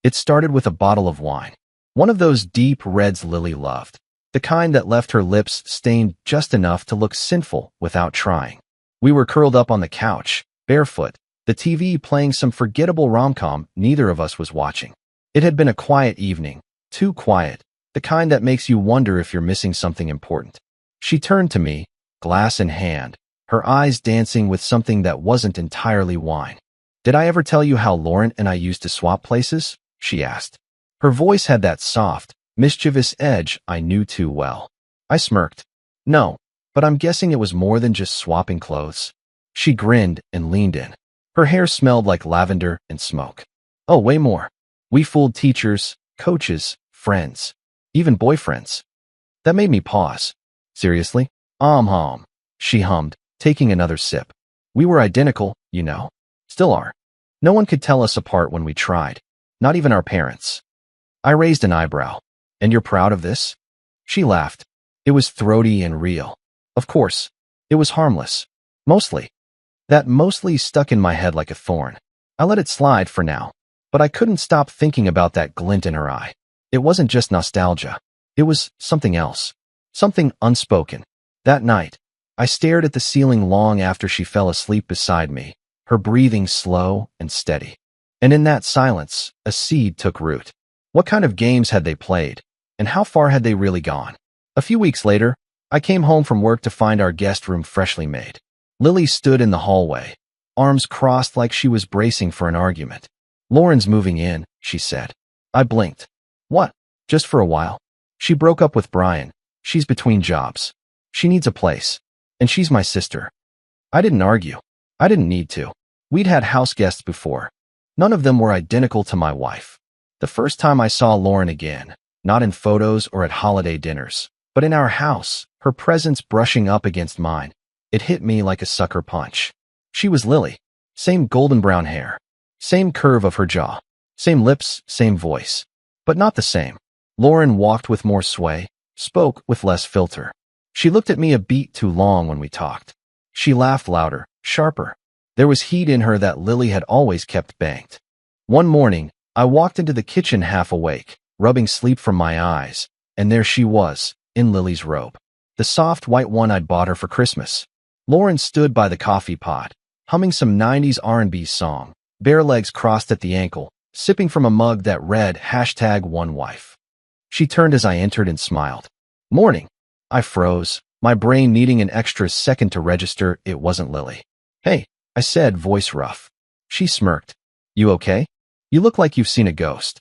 It started with a bottle of wine. One of those deep reds Lily loved. The kind that left her lips stained just enough to look sinful without trying. We were curled up on the couch, barefoot, the TV playing some forgettable rom-com neither of us was watching. It had been a quiet evening, too quiet, the kind that makes you wonder if you're missing something important. She turned to me, glass in hand, her eyes dancing with something that wasn't entirely wine. "Did I ever tell you how Lauren and I used to swap places?" she asked. Her voice had that soft, mischievous edge I knew too well. I smirked. "No, but I'm guessing it was more than just swapping clothes." She grinned and leaned in. Her hair smelled like lavender and smoke. "Oh, way more. We fooled teachers, coaches, friends, even boyfriends." That made me pause. "Seriously?" Hum, she hummed, taking another sip. "We were identical, you know. Still are. No one could tell us apart when we tried. Not even our parents." I raised an eyebrow. "And you're proud of this?" She laughed. It was throaty and real. Of course. It was harmless. Mostly. That mostly stuck in my head like a thorn. I let it slide for now, but I couldn't stop thinking about that glint in her eye. It wasn't just nostalgia. It was something else. Something unspoken. That night, I stared at the ceiling long after she fell asleep beside me, her breathing slow and steady. And in that silence, a seed took root. What kind of games had they played? And how far had they really gone? A few weeks later, I came home from work to find our guest room freshly made. Lily stood in the hallway, arms crossed like she was bracing for an argument. "Lauren's moving in," she said. I blinked. "What? Just for a while?" "She broke up with Brian. She's between jobs. She needs a place. And she's my sister." I didn't argue. I didn't need to. We'd had house guests before. None of them were identical to my wife. The first time I saw Lauren again, not in photos or at holiday dinners, but in our house, her presence brushing up against mine, it hit me like a sucker punch. She was Lily. Same golden brown hair. Same curve of her jaw. Same lips, same voice. But not the same. Lauren walked with more sway, spoke with less filter. She looked at me a beat too long when we talked. She laughed louder, sharper. There was heat in her that Lily had always kept banked. One morning, I walked into the kitchen half awake, rubbing sleep from my eyes, and there she was, in Lily's robe. The soft white one I'd bought her for Christmas. Lauren stood by the coffee pot, humming some 90s R&B song, bare legs crossed at the ankle, sipping from a mug that read #OneWife. She turned as I entered and smiled. "Morning." I froze, my brain needing an extra second to register it wasn't Lily. "Hey," I said, voice rough. She smirked. "You okay? You look like you've seen a ghost."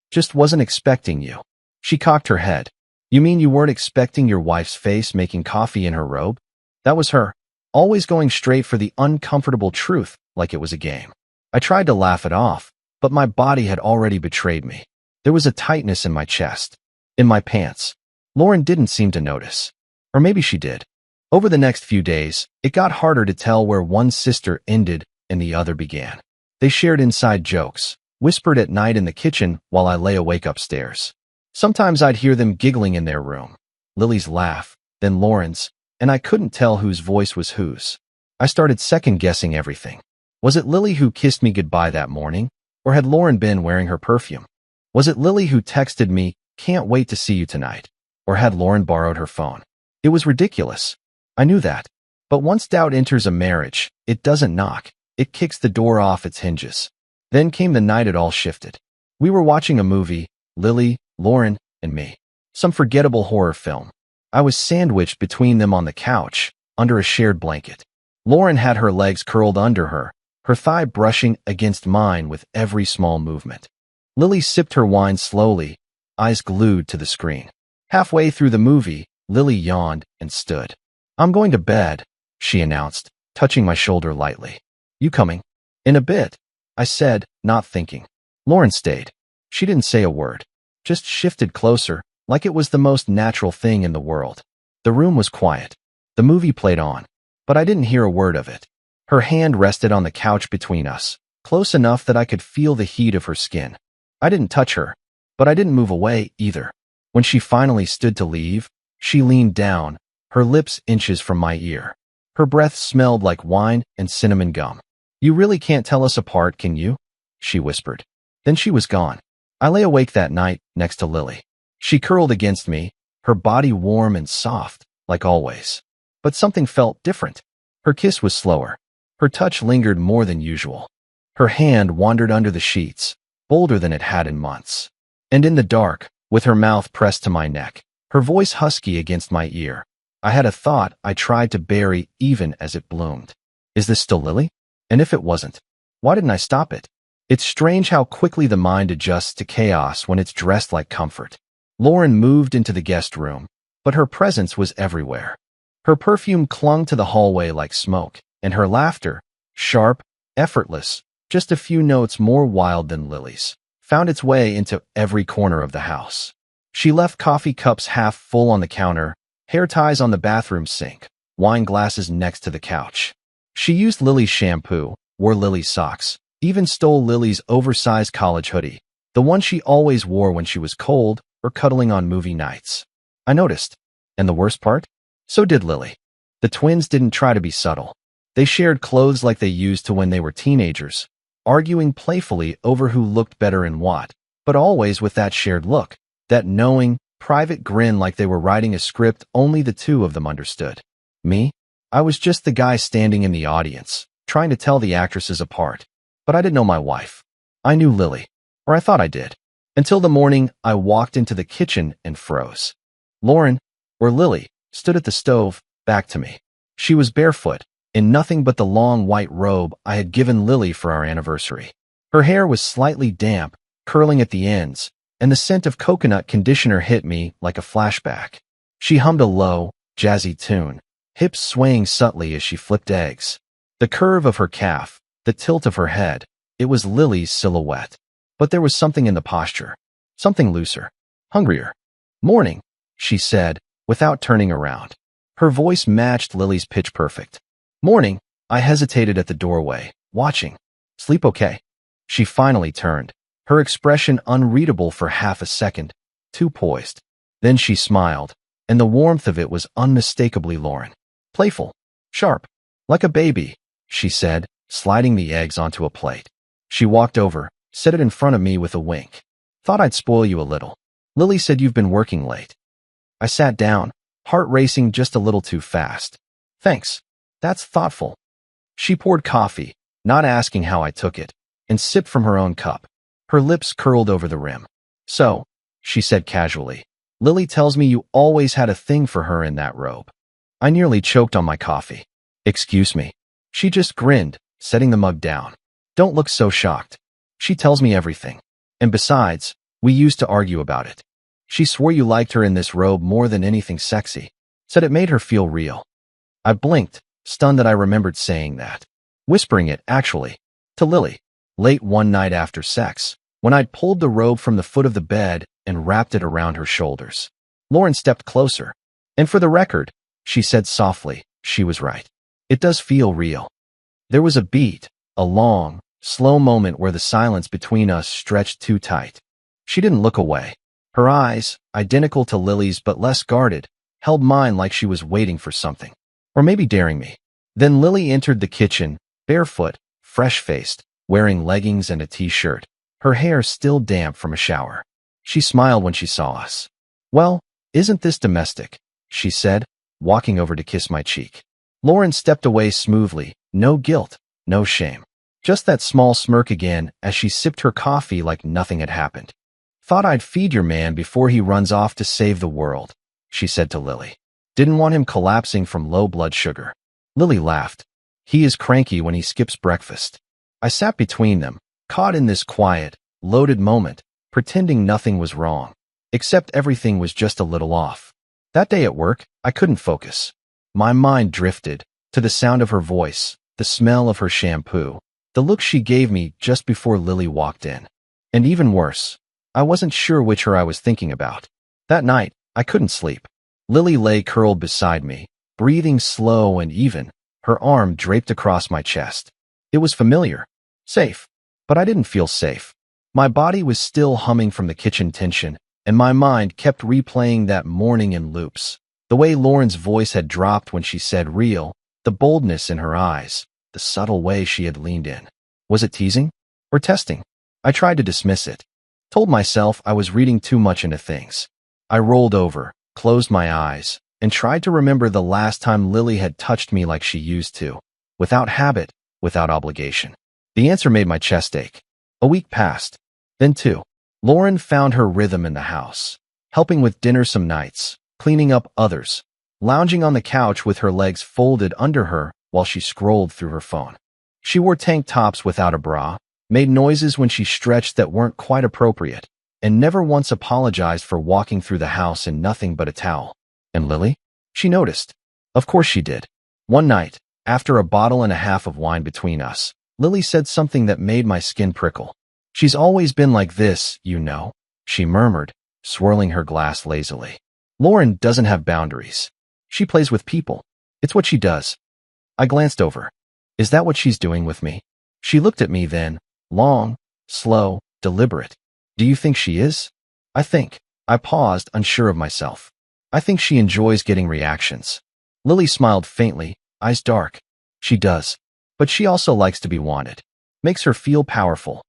"Just wasn't expecting you." She cocked her head. "You mean you weren't expecting your wife's face making coffee in her robe?" That was her, always going straight for the uncomfortable truth like it was a game. I tried to laugh it off, but my body had already betrayed me. There was a tightness in my chest, in my pants. Lauren didn't seem to notice. Or maybe she did. Over the next few days, it got harder to tell where one sister ended and the other began. They shared inside jokes, whispered at night in the kitchen while I lay awake upstairs. Sometimes I'd hear them giggling in their room. Lily's laugh, then Lauren's, and I couldn't tell whose voice was whose. I started second-guessing everything. Was it Lily who kissed me goodbye that morning? Or had Lauren been wearing her perfume? Was it Lily who texted me, "Can't wait to see you tonight"? Or had Lauren borrowed her phone? It was ridiculous. I knew that. But once doubt enters a marriage, it doesn't knock. It kicks the door off its hinges. Then came the night it all shifted. We were watching a movie, Lily, Lauren, and me. Some forgettable horror film. I was sandwiched between them on the couch, under a shared blanket. Lauren had her legs curled under her, her thigh brushing against mine with every small movement. Lily sipped her wine slowly, eyes glued to the screen. Halfway through the movie, Lily yawned and stood. "I'm going to bed," she announced, touching my shoulder lightly. "You coming?" "In a bit," I said, not thinking. Lauren stayed. She didn't say a word, just shifted closer, like it was the most natural thing in the world. The room was quiet. The movie played on, but I didn't hear a word of it. Her hand rested on the couch between us, close enough that I could feel the heat of her skin. I didn't touch her, but I didn't move away either. When she finally stood to leave, she leaned down, her lips inches from my ear. Her breath smelled like wine and cinnamon gum. "You really can't tell us apart, can you?" she whispered. Then she was gone. I lay awake that night next to Lily. She curled against me, her body warm and soft, like always. But something felt different. Her kiss was slower. Her touch lingered more than usual. Her hand wandered under the sheets, bolder than it had in months. And in the dark, with her mouth pressed to my neck, her voice husky against my ear, I had a thought I tried to bury even as it bloomed. Is this still Lily? And if it wasn't, why didn't I stop it? It's strange how quickly the mind adjusts to chaos when it's dressed like comfort. Lauren moved into the guest room, but her presence was everywhere. Her perfume clung to the hallway like smoke, and her laughter, sharp, effortless, just a few notes more wild than Lily's, found its way into every corner of the house. She left coffee cups half full on the counter, hair ties on the bathroom sink, wine glasses next to the couch. She used Lily's shampoo, wore Lily's socks, even stole Lily's oversized college hoodie, the one she always wore when she was cold or cuddling on movie nights. I noticed. And the worst part? So did Lily. The twins didn't try to be subtle. They shared clothes like they used to when they were teenagers, arguing playfully over who looked better in what, but always with that shared look, that knowing, private grin like they were writing a script only the two of them understood. Me? I was just the guy standing in the audience, trying to tell the actresses apart. But I didn't know my wife. I knew Lily, or I thought I did, until the morning I walked into the kitchen and froze. Lauren, or Lily, stood at the stove, back to me. She was barefoot, in nothing but the long white robe I had given Lily for our anniversary. Her hair was slightly damp, curling at the ends, and the scent of coconut conditioner hit me like a flashback. She hummed a low, jazzy tune, hips swaying subtly as she flipped eggs. The curve of her calf, the tilt of her head, it was Lily's silhouette. But there was something in the posture, something looser, hungrier. Morning, she said, without turning around. Her voice matched Lily's pitch perfect. Morning, I hesitated at the doorway, watching. Sleep okay? She finally turned, her expression unreadable for half a second, too poised. Then she smiled, and the warmth of it was unmistakably Lauren. Playful, sharp, like a baby, she said, sliding the eggs onto a plate. She walked over, set it in front of me with a wink. Thought I'd spoil you a little. Lily said you've been working late. I sat down, heart racing just a little too fast. Thanks. That's thoughtful. She poured coffee, not asking how I took it, and sipped from her own cup. Her lips curled over the rim. So, she said casually, Lily tells me you always had a thing for her in that robe. I nearly choked on my coffee. Excuse me. She just grinned, setting the mug down. Don't look so shocked. She tells me everything. And besides, we used to argue about it. She swore you liked her in this robe more than anything sexy. Said it made her feel real. I blinked, stunned that I remembered saying that. Whispering it, actually, to Lily, late one night after sex, when I'd pulled the robe from the foot of the bed and wrapped it around her shoulders. Lauren stepped closer. And for the record, she said softly, she was right. It does feel real. There was a beat, a long, slow moment where the silence between us stretched too tight. She didn't look away. Her eyes, identical to Lily's but less guarded, held mine like she was waiting for something. Or maybe daring me. Then Lily entered the kitchen, barefoot, fresh-faced, wearing leggings and a t-shirt, her hair still damp from a shower. She smiled when she saw us. Well, isn't this domestic? She said, walking over to kiss my cheek. Lauren stepped away smoothly, no guilt, no shame. Just that small smirk again as she sipped her coffee like nothing had happened. Thought I'd feed your man before he runs off to save the world, she said to Lily. Didn't want him collapsing from low blood sugar. Lily laughed. He is cranky when he skips breakfast. I sat between them, caught in this quiet, loaded moment, pretending nothing was wrong, except everything was just a little off. That day at work, I couldn't focus. My mind drifted to the sound of her voice, the smell of her shampoo, the look she gave me just before Lily walked in. And even worse, I wasn't sure which her I was thinking about. That night, I couldn't sleep. Lily lay curled beside me, breathing slow and even, her arm draped across my chest. It was familiar, safe, but I didn't feel safe. My body was still humming from the kitchen tension, and my mind kept replaying that morning in loops. The way Lauren's voice had dropped when she said real, the boldness in her eyes, the subtle way she had leaned in. Was it teasing? Or testing? I tried to dismiss it. Told myself I was reading too much into things. I rolled over, closed my eyes, and tried to remember the last time Lily had touched me like she used to, without habit, without obligation. The answer made my chest ache. A week passed. Then two. Lauren found her rhythm in the house, helping with dinner some nights, cleaning up others, lounging on the couch with her legs folded under her while she scrolled through her phone. She wore tank tops without a bra, made noises when she stretched that weren't quite appropriate, and never once apologized for walking through the house in nothing but a towel. And Lily? She noticed. Of course she did. One night, after a bottle and a half of wine between us, Lily said something that made my skin prickle. "She's always been like this, you know," she murmured, swirling her glass lazily. "Lauren doesn't have boundaries. She plays with people. It's what she does." I glanced over. Is that what she's doing with me? She looked at me then, long, slow, deliberate. Do you think she is? I think. I paused, unsure of myself. I think she enjoys getting reactions. Lily smiled faintly, eyes dark. She does. But she also likes to be wanted. Makes her feel powerful.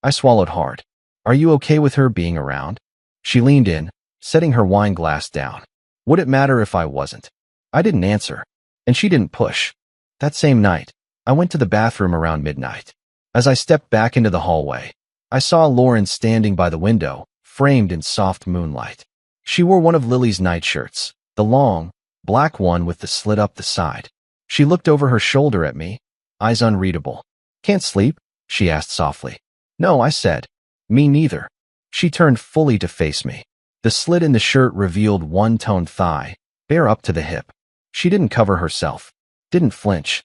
I swallowed hard. Are you okay with her being around? She leaned in, setting her wine glass down. Would it matter if I wasn't? I didn't answer, and she didn't push. That same night, I went to the bathroom around midnight. As I stepped back into the hallway, I saw Lauren standing by the window, framed in soft moonlight. She wore one of Lily's nightshirts, the long, black one with the slit up the side. She looked over her shoulder at me, eyes unreadable. "Can't sleep?" she asked softly. "No," I said. "Me neither." She turned fully to face me. The slit in the shirt revealed one-toned thigh, bare up to the hip. She didn't cover herself, didn't flinch.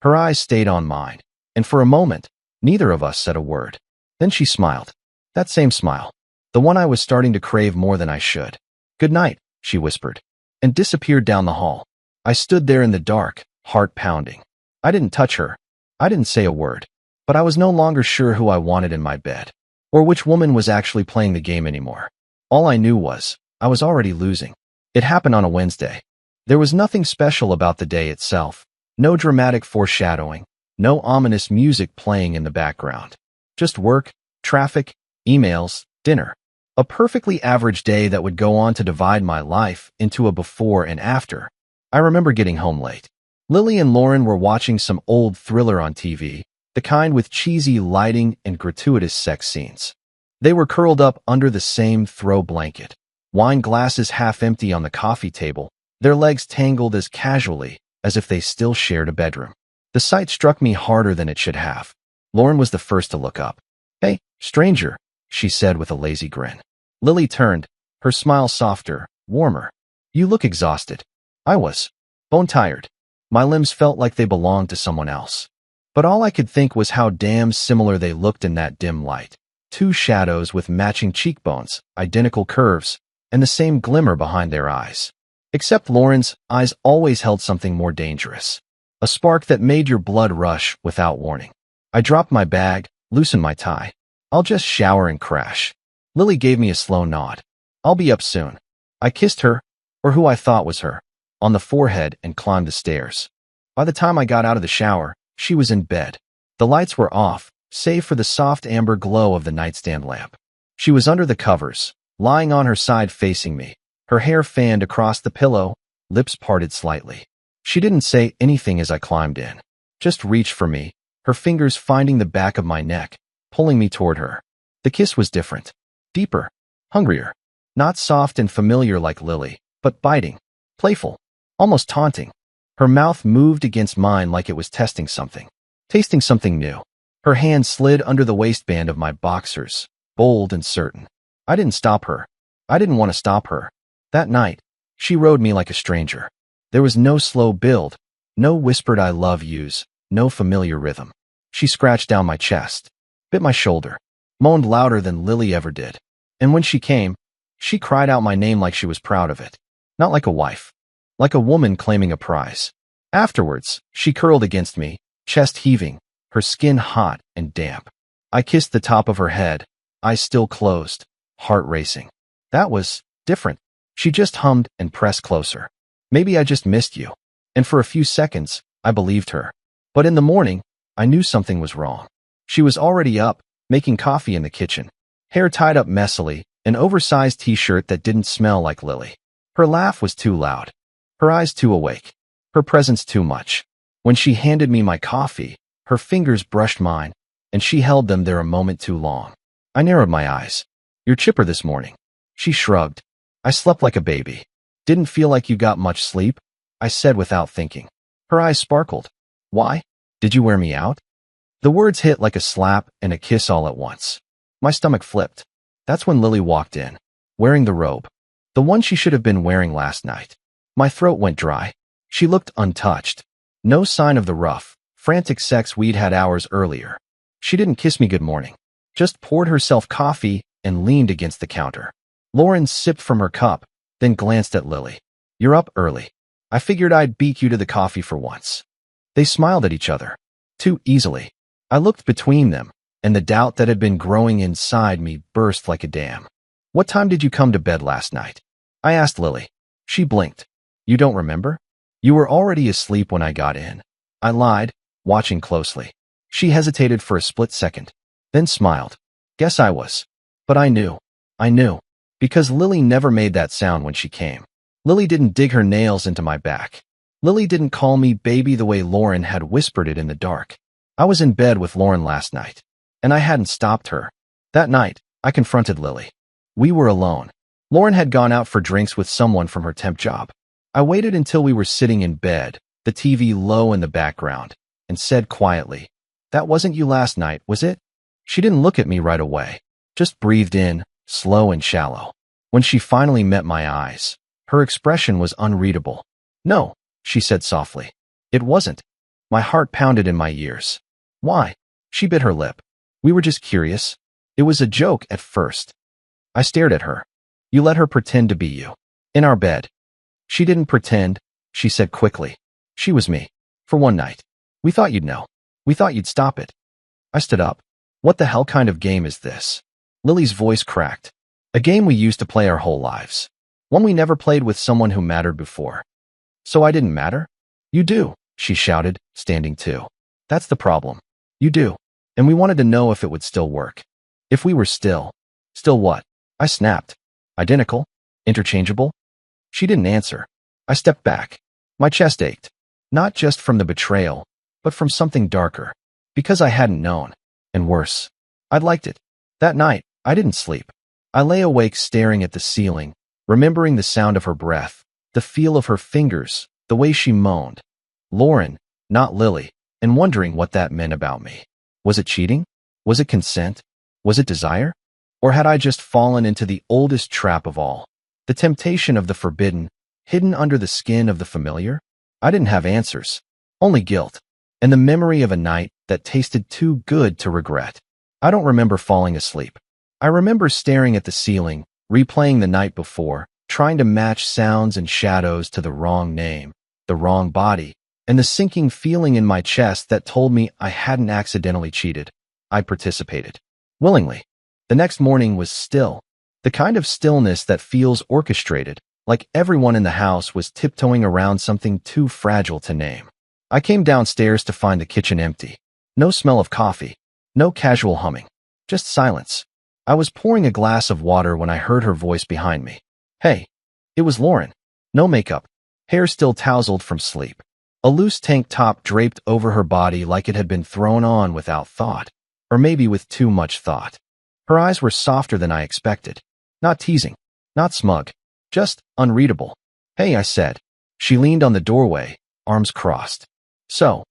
Her eyes stayed on mine, and for a moment, neither of us said a word. Then she smiled. That same smile, the one I was starting to crave more than I should. "Good night," she whispered, and disappeared down the hall. I stood there in the dark, heart pounding. I didn't touch her. I didn't say a word. But I was no longer sure who I wanted in my bed, or which woman was actually playing the game anymore. All I knew was, I was already losing. It happened on a Wednesday. There was nothing special about the day itself. No dramatic foreshadowing. No ominous music playing in the background. Just work, traffic, emails, dinner. A perfectly average day that would go on to divide my life into a before and after. I remember getting home late. Lily and Lauren were watching some old thriller on TV, the kind with cheesy lighting and gratuitous sex scenes. They were curled up under the same throw blanket, wine glasses half empty on the coffee table, their legs tangled as casually as if they still shared a bedroom. The sight struck me harder than it should have. Lauren was the first to look up. "Hey, stranger," she said with a lazy grin. Lily turned, her smile softer, warmer. "You look exhausted." I was. Bone-tired. My limbs felt like they belonged to someone else. But all I could think was how damn similar they looked in that dim light. Two shadows with matching cheekbones, identical curves, and the same glimmer behind their eyes. Except Lauren's eyes always held something more dangerous. A spark that made your blood rush without warning. I dropped my bag, loosened my tie. "I'll just shower and crash." Lily gave me a slow nod. "I'll be up soon." I kissed her, or who I thought was her, on the forehead and climbed the stairs. By the time I got out of the shower, she was in bed. The lights were off, save for the soft amber glow of the nightstand lamp. She was under the covers, lying on her side facing me, her hair fanned across the pillow, lips parted slightly. She didn't say anything as I climbed in, just reached for me, her fingers finding the back of my neck, pulling me toward her. The kiss was different, deeper, hungrier, not soft and familiar like Lily, but biting, playful, almost taunting. Her mouth moved against mine like it was testing something, tasting something new. Her hand slid under the waistband of my boxers, bold and certain. I didn't stop her. I didn't want to stop her. That night, she rode me like a stranger. There was no slow build, no whispered I love yous, no familiar rhythm. She scratched down my chest, bit my shoulder, moaned louder than Lily ever did. And when she came, she cried out my name like she was proud of it. Not like a wife, like a woman claiming a prize. Afterwards, she curled against me, chest heaving, her skin hot and damp. I kissed the top of her head, eyes still closed, heart racing. That was different. She just hummed and pressed closer. "Maybe I just missed you." And for a few seconds, I believed her. But in the morning, I knew something was wrong. She was already up, making coffee in the kitchen. hair tied up messily, an oversized t-shirt that didn't smell like Lily. Her laugh was too loud, her eyes too awake, her presence too much. When she handed me my coffee, her fingers brushed mine, and she held them there a moment too long. I narrowed my eyes. "You're chipper this morning." She shrugged. "I slept like a baby." "Didn't feel like you got much sleep?" I said without thinking. Her eyes sparkled. "Why? Did you wear me out?" The words hit like a slap and a kiss all at once. My stomach flipped. That's when Lily walked in, wearing the robe, the one she should have been wearing last night. My throat went dry. She looked untouched. No sign of the rough, frantic sex we'd had hours earlier. She didn't kiss me good morning, just poured herself coffee and leaned against the counter. Lauren sipped from her cup, then glanced at Lily. "You're up early. I figured I'd beat you to the coffee for once." They smiled at each other. Too easily. I looked between them, and the doubt that had been growing inside me burst like a dam. "What time did you come to bed last night?" I asked Lily. She blinked. "You don't remember? You were already asleep when I got in." I lied, watching closely. She hesitated for a split second, then smiled. "Guess I was." But I knew. I knew. Because Lily never made that sound when she came. Lily didn't dig her nails into my back. Lily didn't call me baby the way Lauren had whispered it in the dark. I was in bed with Lauren last night, and I hadn't stopped her. That night, I confronted Lily. We were alone. Lauren had gone out for drinks with someone from her temp job. I waited until we were sitting in bed, the TV low in the background, and said quietly, "That wasn't you last night, was it?" She didn't look at me right away, just breathed in, slow and shallow. When she finally met my eyes, her expression was unreadable. "No," she said softly. "It wasn't." My heart pounded in my ears. "Why?" She bit her lip. "We were just curious. It was a joke at first." I stared at her. "You let her pretend to be you. In our bed." "She didn't pretend," she said quickly. "She was me. For one night. We thought you'd know. We thought you'd stop it." I stood up. "What the hell kind of game is this?" Lily's voice cracked. "A game we used to play our whole lives. One we never played with someone who mattered before." "So I didn't matter?" "You do," she shouted, standing too. "That's the problem. You do. And we wanted to know if it would still work. If we were still." "Still what?" I snapped. "Identical? Interchangeable?" She didn't answer. I stepped back. My chest ached. Not just from the betrayal, but from something darker. Because I hadn't known. And worse. I'd liked it. That night, I didn't sleep. I lay awake staring at the ceiling, remembering the sound of her breath, the feel of her fingers, the way she moaned. Lauren, not Lily, and wondering what that meant about me. Was it cheating? Was it consent? Was it desire? Or had I just fallen into the oldest trap of all? The temptation of the forbidden, hidden under the skin of the familiar? I didn't have answers. Only guilt. And the memory of a night that tasted too good to regret. I don't remember falling asleep. I remember staring at the ceiling, replaying the night before, trying to match sounds and shadows to the wrong name, the wrong body, and the sinking feeling in my chest that told me I hadn't accidentally cheated. I participated. Willingly. The next morning was still. The kind of stillness that feels orchestrated, like everyone in the house was tiptoeing around something too fragile to name. I came downstairs to find the kitchen empty. No smell of coffee. No casual humming. Just silence. I was pouring a glass of water when I heard her voice behind me. "Hey." It was Lauren. No makeup. Hair still tousled from sleep. A loose tank top draped over her body like it had been thrown on without thought. Or maybe with too much thought. Her eyes were softer than I expected. Not teasing. Not smug. Just unreadable. "Hey," I said. She leaned on the doorway, arms crossed. So,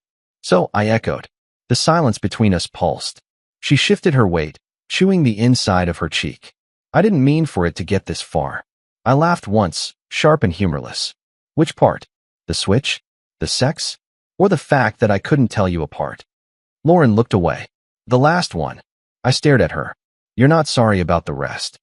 I echoed. The silence between us pulsed. She shifted her weight, chewing the inside of her cheek. I didn't mean for it to get this far. I laughed once, sharp and humorless. Which part? The switch? The sex? Or the fact that I couldn't tell you apart? Lauren looked away. "The last one." I stared at her. "You're not sorry about the rest?"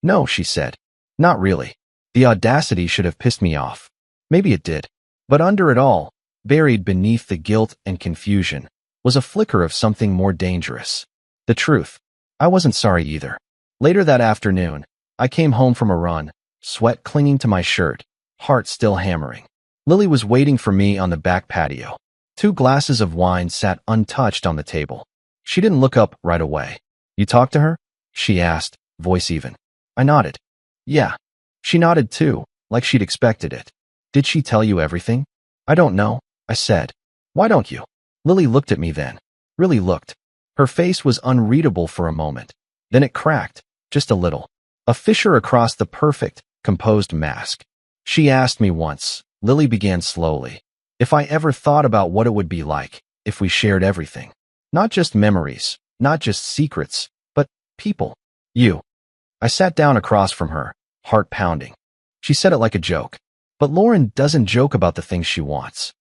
"No," she said. "Not really. The audacity should have pissed me off. Maybe it did. But under it all, buried beneath the guilt and confusion, was a flicker of something more dangerous. The truth. I wasn't sorry either. Later that afternoon, I came home from a run, sweat clinging to my shirt, heart still hammering. Lily was waiting for me on the back patio. 2 glasses of wine sat untouched on the table. She didn't look up right away. "You talked to her?" she asked, voice even. I nodded. Yeah. She nodded too, like she'd expected it. Did she tell you everything? I don't know, I said. Why don't you? Lily looked at me then. Really looked. Her face was unreadable for a moment. Then it cracked, just a little. A fissure across the perfect, composed mask. She asked me once, Lily began slowly, if I ever thought about what it would be like if we shared everything. Not just memories, not just secrets, but people. You. I sat down across from her, heart pounding. She said it like a joke. But Lauren doesn't joke about the things she wants.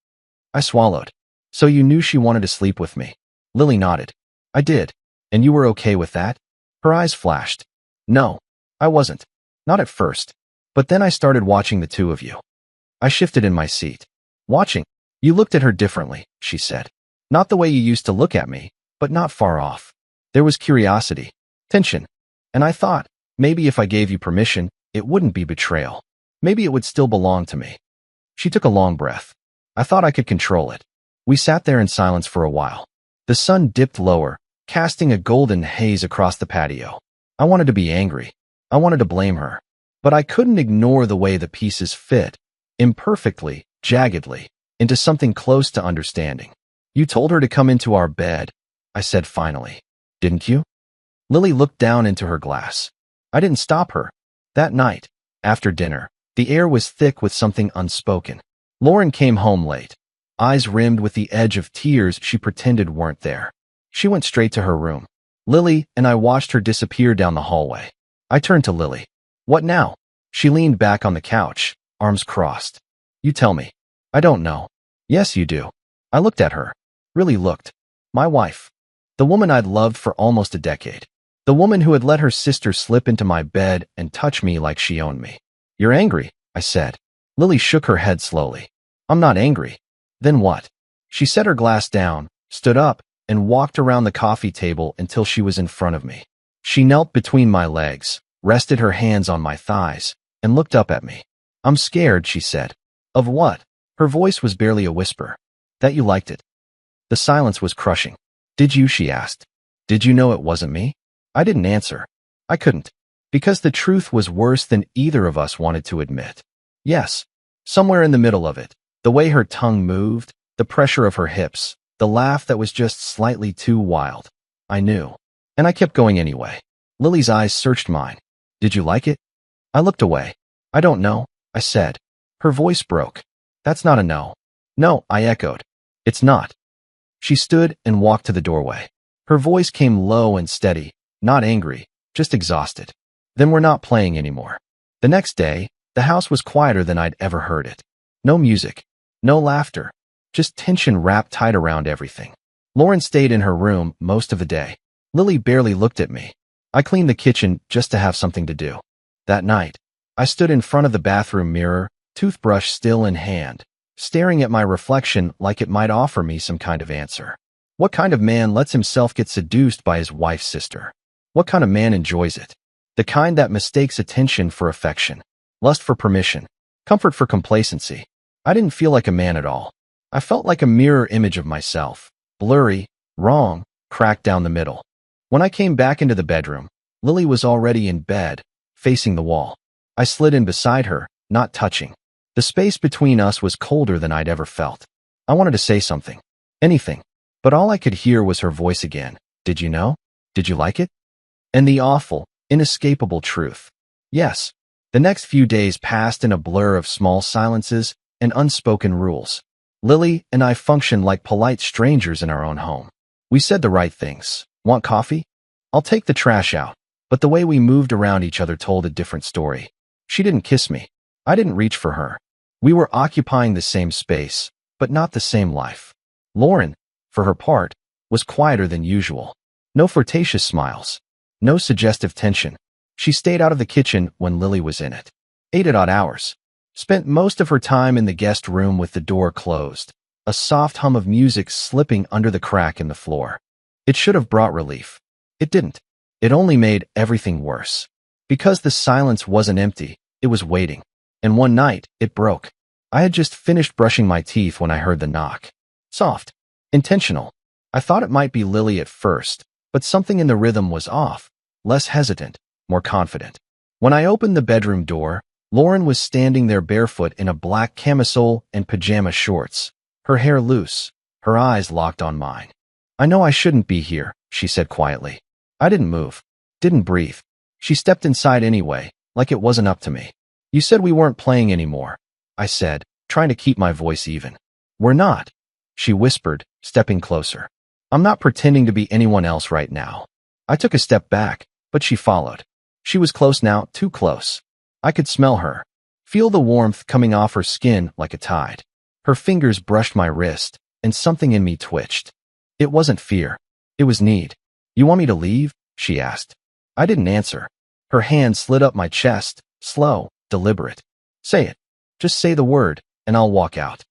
I swallowed. So you knew she wanted to sleep with me? Lily nodded. I did. And you were okay with that? Her eyes flashed. No, I wasn't. Not at first. But then I started watching the two of you. I shifted in my seat. Watching. You looked at her differently, she said. Not the way you used to look at me, but not far off. There was curiosity, tension. And I thought, maybe if I gave you permission, it wouldn't be betrayal. Maybe it would still belong to me. She took a long breath. I thought I could control it. We sat there in silence for a while. The sun dipped lower, casting a golden haze across the patio. I wanted to be angry. I wanted to blame her. But I couldn't ignore the way the pieces fit, imperfectly, jaggedly, into something close to understanding. You told her to come into our bed, I said finally. Didn't you? Lily looked down into her glass. I didn't stop her. That night, after dinner, the air was thick with something unspoken. Lauren came home late, eyes rimmed with the edge of tears she pretended weren't there. She went straight to her room. Lily and I watched her disappear down the hallway. I turned to Lily. What now? She leaned back on the couch, arms crossed. You tell me. I don't know. Yes, you do. I looked at her. Really looked. My wife. The woman I'd loved for almost a decade. The woman who had let her sister slip into my bed and touch me like she owned me. You're angry, I said. Lily shook her head slowly. I'm not angry. Then what? She set her glass down, stood up, and walked around the coffee table until she was in front of me. She knelt between my legs, rested her hands on my thighs, and looked up at me. I'm scared, she said. Of what? Her voice was barely a whisper. That you liked it. The silence was crushing. Did you? She asked. Did you know it wasn't me? I didn't answer. I couldn't. Because the truth was worse than either of us wanted to admit. Yes. Somewhere in the middle of it, the way her tongue moved, the pressure of her hips, the laugh that was just slightly too wild. I knew. And I kept going anyway. Lily's eyes searched mine. Did you like it? I looked away. I don't know, I said. Her voice broke. That's not a no. No, I echoed. It's not. She stood and walked to the doorway. Her voice came low and steady, not angry, just exhausted. Then we're not playing anymore. The next day, the house was quieter than I'd ever heard it. No music, no laughter, just tension wrapped tight around everything. Lauren stayed in her room most of the day. Lily barely looked at me. I cleaned the kitchen just to have something to do. That night, I stood in front of the bathroom mirror, toothbrush still in hand, staring at my reflection like it might offer me some kind of answer. What kind of man lets himself get seduced by his wife's sister? What kind of man enjoys it? The kind that mistakes attention for affection, lust for permission, comfort for complacency. I didn't feel like a man at all. I felt like a mirror image of myself, blurry, wrong, cracked down the middle. When I came back into the bedroom, Lily was already in bed, facing the wall. I slid in beside her, not touching. The space between us was colder than I'd ever felt. I wanted to say something. Anything. But all I could hear was her voice again. Did you know? Did you like it? And the awful, inescapable truth. Yes. The next few days passed in a blur of small silences and unspoken rules. Lily and I functioned like polite strangers in our own home. We said the right things. Want coffee? I'll take the trash out. But the way we moved around each other told a different story. She didn't kiss me. I didn't reach for her. We were occupying the same space, but not the same life. Lauren, for her part, was quieter than usual. No flirtatious smiles. No suggestive tension. She stayed out of the kitchen when Lily was in it. Ate at odd hours. Spent most of her time in the guest room with the door closed, a soft hum of music slipping under the crack in the floor. It should have brought relief. It didn't. It only made everything worse. Because the silence wasn't empty, it was waiting. And one night, it broke. I had just finished brushing my teeth when I heard the knock. Soft. Intentional. I thought it might be Lily at first, but something in the rhythm was off. less hesitant, more confident. When I opened the bedroom door, Lauren was standing there barefoot in a black camisole and pajama shorts, her hair loose, her eyes locked on mine. "I know I shouldn't be here," she said quietly. I didn't move, didn't breathe. She stepped inside anyway, like it wasn't up to me. "You said we weren't playing anymore," I said, trying to keep my voice even. "We're not," she whispered, stepping closer. "I'm not pretending to be anyone else right now." I took a step back, but she followed. She was close now, too close. I could smell her, feel the warmth coming off her skin like a tide. Her fingers brushed my wrist, and something in me twitched. It wasn't fear. It was need. "You want me to leave?" she asked. I didn't answer. Her hand slid up my chest, slow, deliberate. "Say it. Just say the word, and I'll walk out."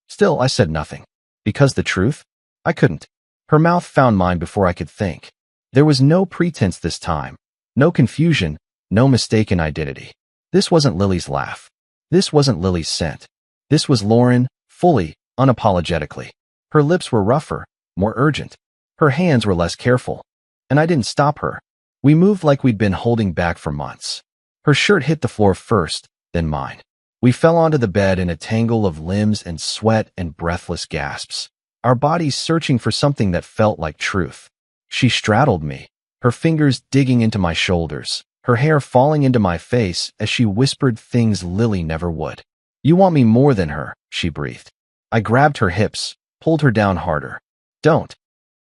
Still, I said nothing. Because the truth? I couldn't. Her mouth found mine before I could think. There was no pretense this time. No confusion, no mistaken identity. This wasn't Lily's laugh. This wasn't Lily's scent. This was Lauren, fully, unapologetically. Her lips were rougher, more urgent. Her hands were less careful. And I didn't stop her. We moved like we'd been holding back for months. Her shirt hit the floor first, then mine. We fell onto the bed in a tangle of limbs and sweat and breathless gasps, our bodies searching for something that felt like truth. She straddled me, her fingers digging into my shoulders, her hair falling into my face as she whispered things Lily never would. "You want me more than her," she breathed. I grabbed her hips, pulled her down harder. "Don't."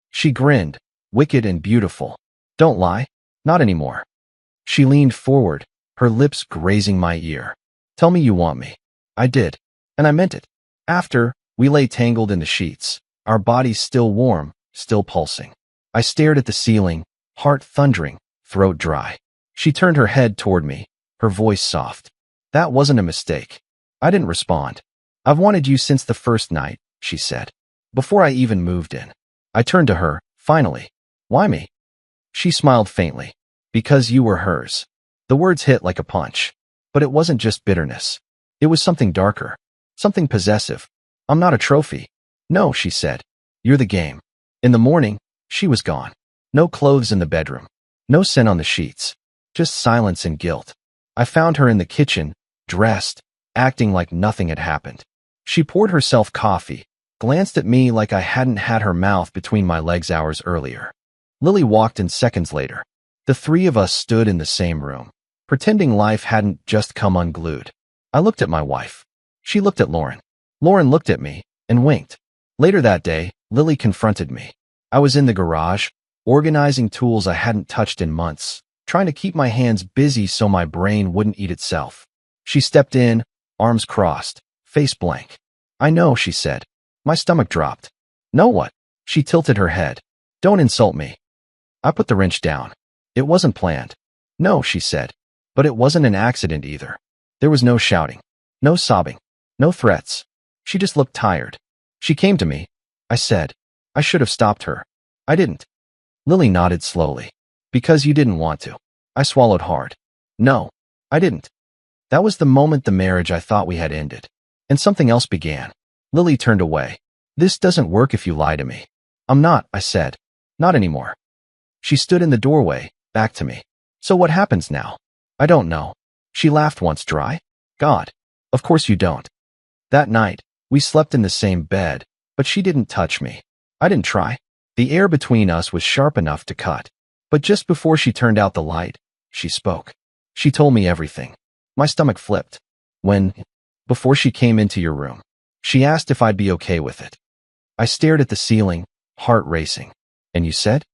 She grinned, wicked and beautiful. "Don't lie. Not anymore." She leaned forward, her lips grazing my ear. "Tell me you want me." I did, and I meant it. After, we lay tangled in the sheets, our bodies still warm, still pulsing. I stared at the ceiling, heart thundering, throat dry. She turned her head toward me, her voice soft. "That wasn't a mistake." I didn't respond. "I've wanted you since the first night," she said. "Before I even moved in." I turned to her, finally. "Why me?" She smiled faintly. "Because you were hers." The words hit like a punch. But it wasn't just bitterness. It was something darker, something possessive. "I'm not a trophy." "No," she said. "You're the game." In the morning, she was gone. No clothes in the bedroom. No scent on the sheets. Just silence and guilt. I found her in the kitchen, dressed, acting like nothing had happened. She poured herself coffee, glanced at me like I hadn't had her mouth between my legs hours earlier. Lily walked in seconds later. The three of us stood in the same room, pretending life hadn't just come unglued. I looked at my wife. She looked at Lauren. Lauren looked at me and winked. Later that day, Lily confronted me. I was in the garage, organizing tools I hadn't touched in months, trying to keep my hands busy so my brain wouldn't eat itself. She stepped in, arms crossed, face blank. "I know," she said. My stomach dropped. "Know what?" She tilted her head. "Don't insult me." I put the wrench down. "It wasn't planned." "No," she said. But it wasn't an accident either. There was no shouting, no sobbing, no threats. She just looked tired. "She came to me," I said. "I should have stopped her." "I didn't." Lily nodded slowly. "Because you didn't want to." I swallowed hard. "No, I didn't." That was the moment the marriage I thought we had ended. And something else began. Lily turned away. "This doesn't work if you lie to me." "I'm not," I said. "Not anymore." She stood in the doorway, back to me. "So what happens now?" "I don't know." She laughed once dry. "God, of course you don't." That night, we slept in the same bed, but she didn't touch me. I didn't try. The air between us was sharp enough to cut. But just before she turned out the light, she spoke. She told me everything. My stomach flipped. Before she came into your room, she asked if I'd be okay with it. I stared at the ceiling, heart racing. "And you said?"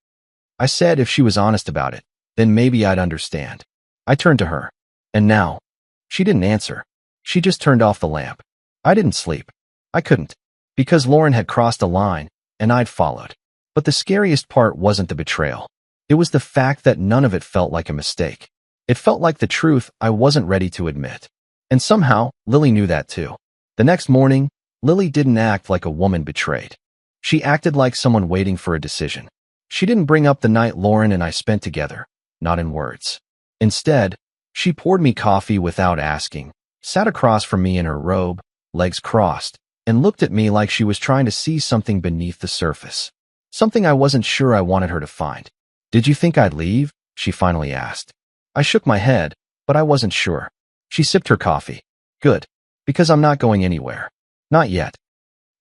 I said if she was honest about it, then maybe I'd understand. I turned to her. "And now?" She didn't answer. She just turned off the lamp. I didn't sleep. I couldn't. Because Lauren had crossed a line, and I'd followed. But the scariest part wasn't the betrayal. It was the fact that none of it felt like a mistake. It felt like the truth I wasn't ready to admit. And somehow, Lily knew that too. The next morning, Lily didn't act like a woman betrayed. She acted like someone waiting for a decision. She didn't bring up the night Lauren and I spent together, not in words. Instead, she poured me coffee without asking, sat across from me in her robe, legs crossed, and looked at me like she was trying to see something beneath the surface. Something I wasn't sure I wanted her to find. "Did you think I'd leave?" she finally asked. I shook my head, but I wasn't sure. She sipped her coffee. Good. Because I'm not going anywhere. Not yet.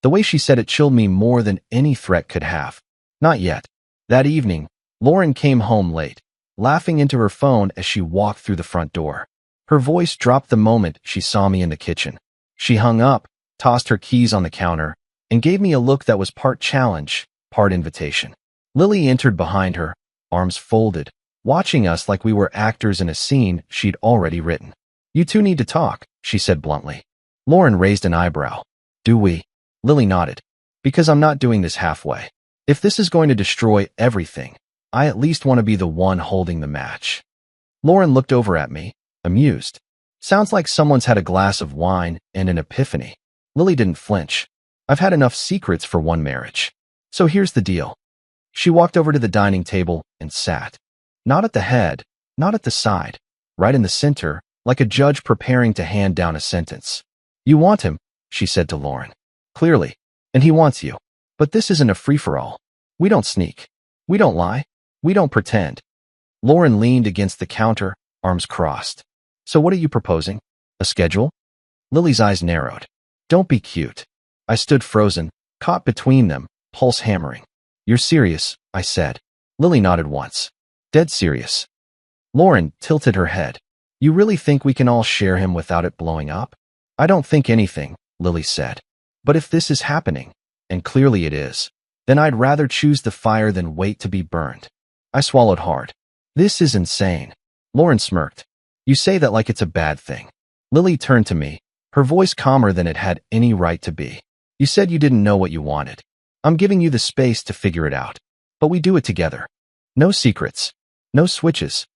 The way she said it chilled me more than any threat could have. Not yet. That evening, Lauren came home late, laughing into her phone as she walked through the front door. Her voice dropped the moment she saw me in the kitchen. She hung up, tossed her keys on the counter, and gave me a look that was part challenge, part invitation. Lily entered behind her, arms folded, watching us like we were actors in a scene she'd already written. You two need to talk, she said bluntly. Lauren raised an eyebrow. Do we? Lily nodded. Because I'm not doing this halfway. If this is going to destroy everything, I at least want to be the one holding the match. Lauren looked over at me, amused. Sounds like someone's had a glass of wine and an epiphany. Lily didn't flinch. I've had enough secrets for one marriage. So here's the deal. She walked over to the dining table and sat. Not at the head, not at the side, right in the center, like a judge preparing to hand down a sentence. You want him, she said to Lauren. Clearly. And he wants you. But this isn't a free-for-all. We don't sneak. We don't lie. We don't pretend. Lauren leaned against the counter, arms crossed. So what are you proposing? A schedule? Lily's eyes narrowed. Don't be cute. I stood frozen, caught between them, pulse hammering. You're serious, I said. Lily nodded once. Dead serious. Lauren tilted her head. You really think we can all share him without it blowing up? I don't think anything, Lily said. But if this is happening, and clearly it is, then I'd rather choose the fire than wait to be burned. I swallowed hard. This is insane. Lauren smirked. You say that like it's a bad thing. Lily turned to me, her voice calmer than it had any right to be. You said you didn't know what you wanted. I'm giving you the space to figure it out. But we do it together. No secrets. No switches.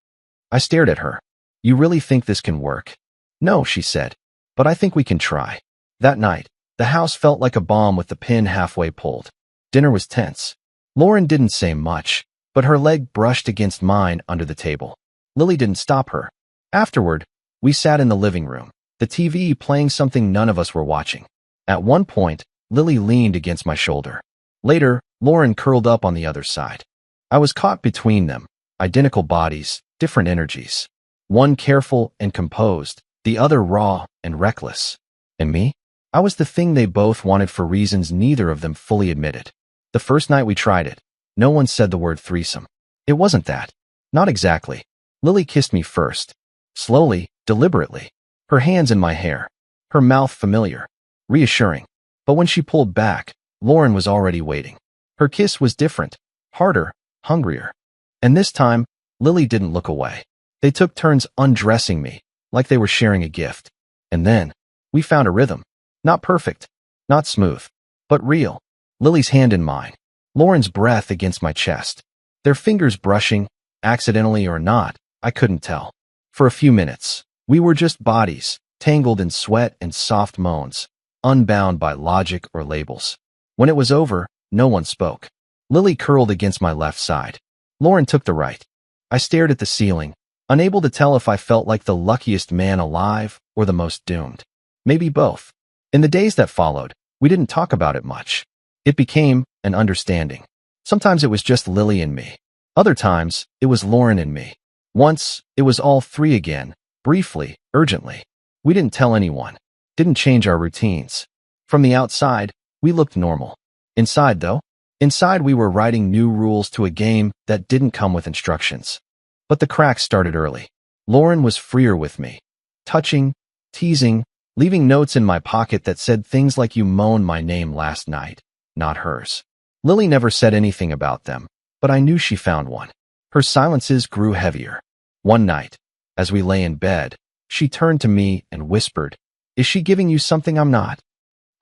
I stared at her. You really think this can work? No, she said. But I think we can try. That night, the house felt like a bomb with the pin halfway pulled. Dinner was tense. Lauren didn't say much, but her leg brushed against mine under the table. Lily didn't stop her. Afterward, we sat in the living room, the TV playing something none of us were watching. At one point, Lily leaned against my shoulder. Later, Lauren curled up on the other side. I was caught between them, identical bodies, different energies. One careful and composed, the other raw and reckless. And me? I was the thing they both wanted for reasons neither of them fully admitted. The first night we tried it, no one said the word threesome. It wasn't that. Not exactly. Lily kissed me first. Slowly, deliberately. Her hands in my hair. Her mouth familiar. Reassuring. But when she pulled back, Lauren was already waiting. Her kiss was different. Harder. Hungrier. And this time, Lily didn't look away. They took turns undressing me, like they were sharing a gift. And then, we found a rhythm. Not perfect, not smooth, but real. Lily's hand in mine. Lauren's breath against my chest. Their fingers brushing, accidentally or not, I couldn't tell. For a few minutes, we were just bodies, tangled in sweat and soft moans, unbound by logic or labels. When it was over, no one spoke. Lily curled against my left side. Lauren took the right. I stared at the ceiling, unable to tell if I felt like the luckiest man alive or the most doomed. Maybe both. In the days that followed, we didn't talk about it much. It became an understanding. Sometimes it was just Lily and me. Other times, it was Lauren and me. Once, it was all three again, briefly, urgently. We didn't tell anyone. Didn't change our routines. From the outside, we looked normal. Inside, though? Inside, we were writing new rules to a game that didn't come with instructions. But the cracks started early. Lauren was freer with me. Touching, teasing, leaving notes in my pocket that said things like you moaned my name last night, not hers. Lily never said anything about them, but I knew she found one. Her silences grew heavier. One night, as we lay in bed, she turned to me and whispered, "Is she giving you something I'm not?"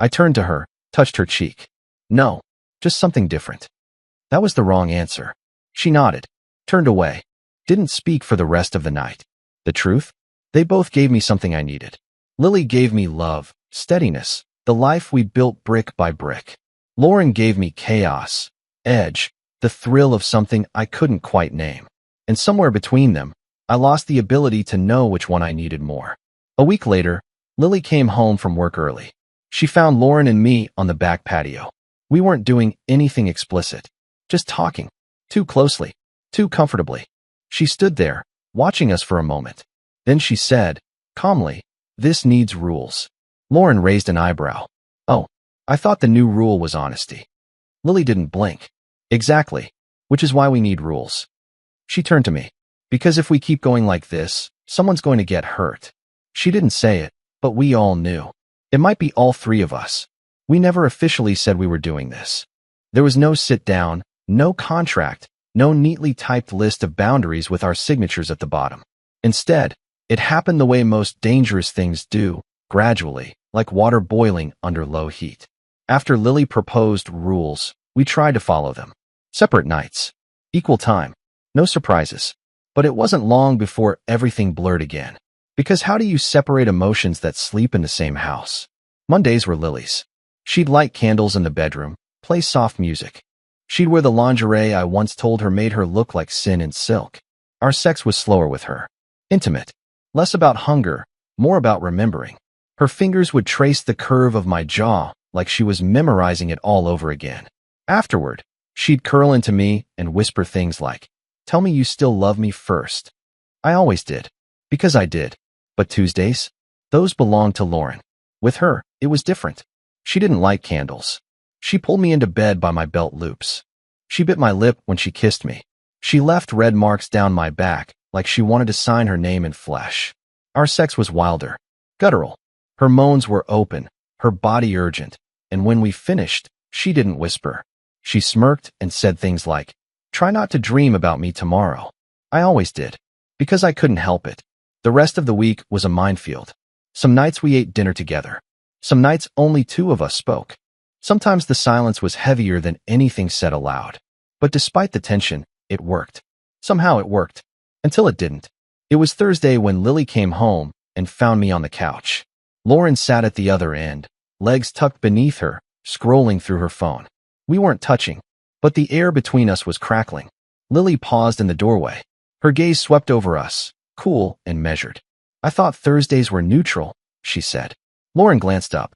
I turned to her, touched her cheek. "No, just something different." That was the wrong answer. She nodded, turned away, didn't speak for the rest of the night. The truth? They both gave me something I needed. Lily gave me love, steadiness, the life we built brick by brick. Lauren gave me chaos, edge, the thrill of something I couldn't quite name. And somewhere between them, I lost the ability to know which one I needed more. A week later, Lily came home from work early. She found Lauren and me on the back patio. We weren't doing anything explicit, just talking, too closely, too comfortably. She stood there, watching us for a moment. Then she said, calmly, "This needs rules." Lauren raised an eyebrow. "Oh, I thought the new rule was honesty." Lily didn't blink. "Exactly. Which is why we need rules." She turned to me. "Because if we keep going like this, someone's going to get hurt." She didn't say it, but we all knew. It might be all three of us. We never officially said we were doing this. There was no sit down, no contract, no neatly typed list of boundaries with our signatures at the bottom. Instead, it happened the way most dangerous things do, gradually, like water boiling under low heat. After Lily proposed rules, we tried to follow them. Separate nights. Equal time. No surprises. But it wasn't long before everything blurred again. Because how do you separate emotions that sleep in the same house? Mondays were Lily's. She'd light candles in the bedroom, play soft music. She'd wear the lingerie I once told her made her look like sin in silk. Our sex was slower with her. Intimate. Less about hunger, more about remembering. Her fingers would trace the curve of my jaw like she was memorizing it all over again. Afterward, she'd curl into me and whisper things like, "Tell me you still love me first." I always did. Because I did. But Tuesdays? Those belonged to Lauren. With her, it was different. She didn't light candles. She pulled me into bed by my belt loops. She bit my lip when she kissed me. She left red marks down my back, like she wanted to sign her name in flesh. Our sex was wilder, guttural. Her moans were open, her body urgent, and when we finished, she didn't whisper. She smirked and said things like, "Try not to dream about me tomorrow." I always did. Because I couldn't help it. The rest of the week was a minefield. Some nights we ate dinner together. Some nights only two of us spoke. Sometimes the silence was heavier than anything said aloud. But despite the tension, it worked. Somehow it worked. Until it didn't. It was Thursday when Lily came home and found me on the couch. Lauren sat at the other end, legs tucked beneath her, scrolling through her phone. We weren't touching, but the air between us was crackling. Lily paused in the doorway. Her gaze swept over us, cool and measured. "I thought Thursdays were neutral," she said. Lauren glanced up.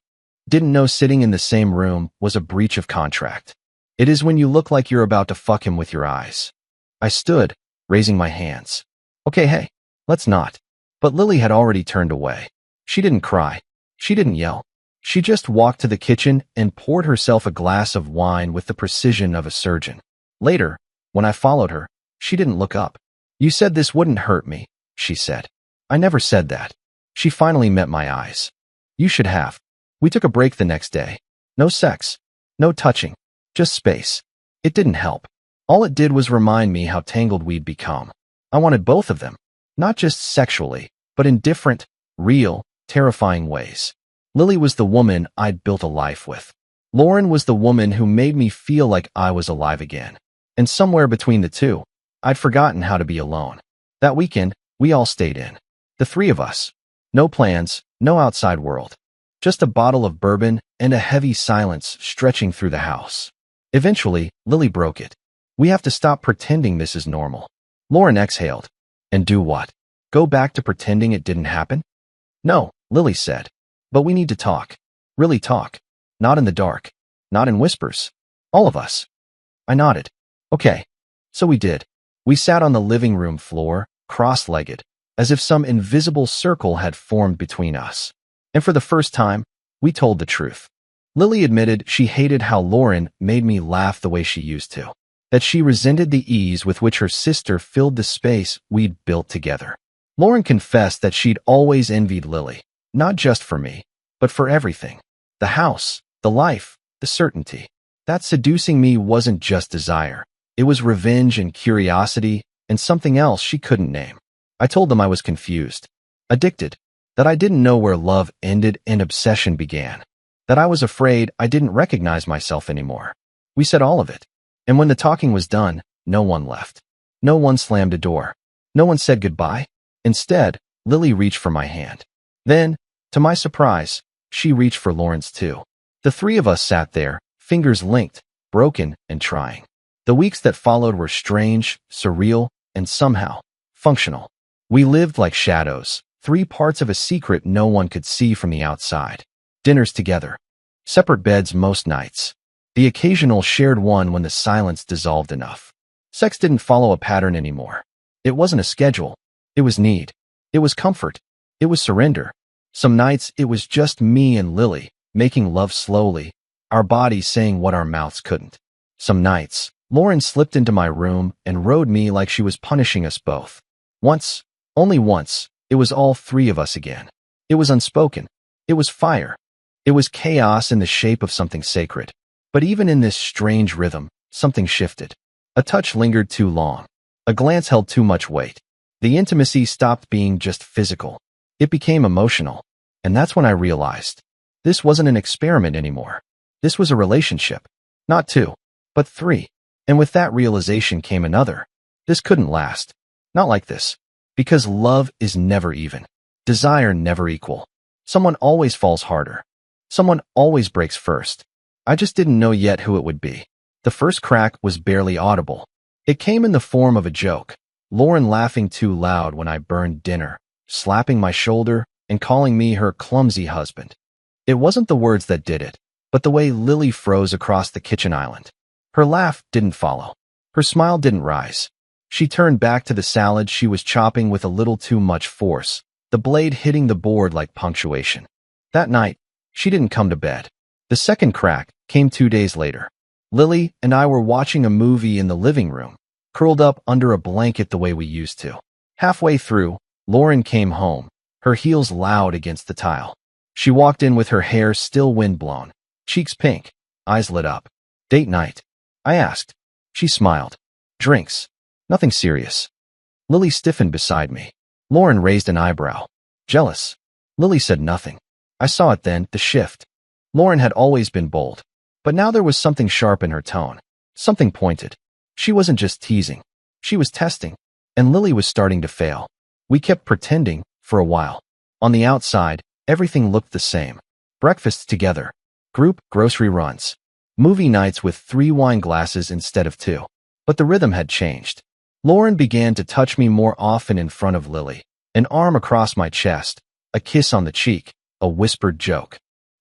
"Didn't know sitting in the same room was a breach of contract. It is when you look like you're about to fuck him with your eyes." I stood, raising my hands. "Okay, hey, let's not." But Lily had already turned away. She didn't cry. She didn't yell. She just walked to the kitchen and poured herself a glass of wine with the precision of a surgeon. Later, when I followed her, she didn't look up. "You said this wouldn't hurt me," she said. "I never said that." She finally met my eyes. "You should have." We took a break the next day. No sex. No touching. Just space. It didn't help. All it did was remind me how tangled we'd become. I wanted both of them. Not just sexually, but in different, real, terrifying ways. Lily was the woman I'd built a life with. Lauren was the woman who made me feel like I was alive again. And somewhere between the two, I'd forgotten how to be alone. That weekend, we all stayed in. The three of us. No plans, no outside world. Just a bottle of bourbon and a heavy silence stretching through the house. Eventually, Lily broke it. "We have to stop pretending this is normal." Lauren exhaled. "And do what? Go back to pretending it didn't happen?" "No," Lily said. "But we need to talk. Really talk. Not in the dark. Not in whispers. All of us." I nodded. "Okay." So we did. We sat on the living room floor, cross-legged, as if some invisible circle had formed between us. And for the first time, we told the truth. Lily admitted she hated how Lauren made me laugh the way she used to. That she resented the ease with which her sister filled the space we'd built together. Lauren confessed that she'd always envied Lily, not just for me, but for everything. The house, the life, the certainty. That seducing me wasn't just desire. It was revenge and curiosity and something else she couldn't name. I told them I was confused, addicted, that I didn't know where love ended and obsession began, that I was afraid I didn't recognize myself anymore. We said all of it. And when the talking was done, no one left. No one slammed a door. No one said goodbye. Instead, Lily reached for my hand. Then, to my surprise, she reached for Lauren's too. The three of us sat there, fingers linked, broken and trying. The weeks that followed were strange, surreal, and somehow functional. We lived like shadows, three parts of a secret no one could see from the outside. Dinners together. Separate beds most nights. The occasional shared one when the silence dissolved enough. Sex didn't follow a pattern anymore. It wasn't a schedule. It was need. It was comfort. It was surrender. Some nights it was just me and Lily, making love slowly, our bodies saying what our mouths couldn't. Some nights, Lauren slipped into my room and rode me like she was punishing us both. Once, only once, it was all three of us again. It was unspoken. It was fire. It was chaos in the shape of something sacred. But even in this strange rhythm, something shifted. A touch lingered too long. A glance held too much weight. The intimacy stopped being just physical. It became emotional. And that's when I realized this wasn't an experiment anymore. This was a relationship. Not two, but three. And with that realization came another. This couldn't last. Not like this. Because love is never even. Desire never equal. Someone always falls harder. Someone always breaks first. I just didn't know yet who it would be. The first crack was barely audible. It came in the form of a joke. Lauren laughing too loud when I burned dinner, slapping my shoulder, and calling me her clumsy husband. It wasn't the words that did it, but the way Lily froze across the kitchen island. Her laugh didn't follow. Her smile didn't rise. She turned back to the salad she was chopping with a little too much force, the blade hitting the board like punctuation. That night, she didn't come to bed. The second crack came 2 days later. Lily and I were watching a movie in the living room, curled up under a blanket the way we used to. Halfway through, Lauren came home, her heels loud against the tile. She walked in with her hair still windblown, cheeks pink, eyes lit up. Date night? I asked. She smiled. Drinks. Nothing serious. Lily stiffened beside me. Lauren raised an eyebrow. Jealous. Lily said nothing. I saw it then, the shift. Lauren had always been bold, but now there was something sharp in her tone, something pointed. She wasn't just teasing. She was testing, and Lily was starting to fail. We kept pretending for a while. On the outside, everything looked the same. Breakfasts together, group grocery runs, movie nights with 3 wine glasses instead of 2. But the rhythm had changed. Lauren began to touch me more often in front of Lily, an arm across my chest, a kiss on the cheek, a whispered joke.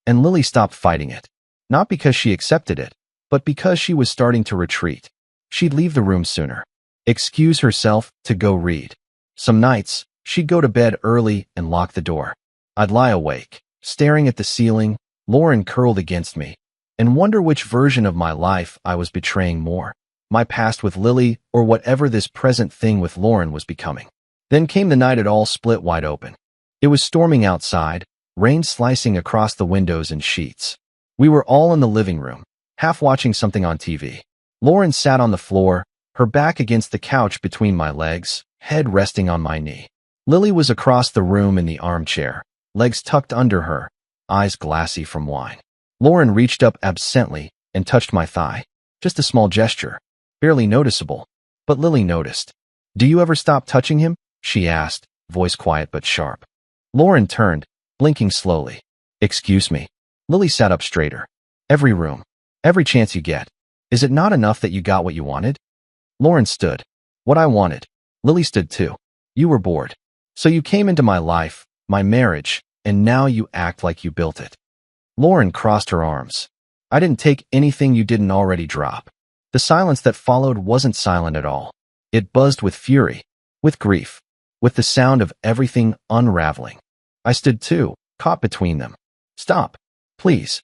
And Lily stopped fighting it. Not because she accepted it, but because she was starting to retreat. She'd leave the room sooner, excuse herself to go read. Some nights, she'd go to bed early and lock the door. I'd lie awake, staring at the ceiling, Lauren curled against me, and wonder which version of my life I was betraying more, my past with Lily or whatever this present thing with Lauren was becoming. Then came the night it all split wide open. It was storming outside, rain slicing across the windows and sheets. We were all in the living room, half watching something on TV. Lauren sat on the floor, her back against the couch between my legs, head resting on my knee. Lily was across the room in the armchair, legs tucked under her, eyes glassy from wine. Lauren reached up absently and touched my thigh. Just a small gesture, barely noticeable, but Lily noticed. Do you ever stop touching him? She asked, voice quiet but sharp. Lauren turned, blinking slowly. Excuse me. Lily sat up straighter. Every room, every chance you get. Is it not enough that you got what you wanted? Lauren stood. What I wanted. Lily stood too. You were bored. So you came into my life, my marriage, and now you act like you built it. Lauren crossed her arms. I didn't take anything you didn't already drop. The silence that followed wasn't silent at all. It buzzed with fury, with grief, with the sound of everything unraveling. I stood too, caught between them. Stop, please.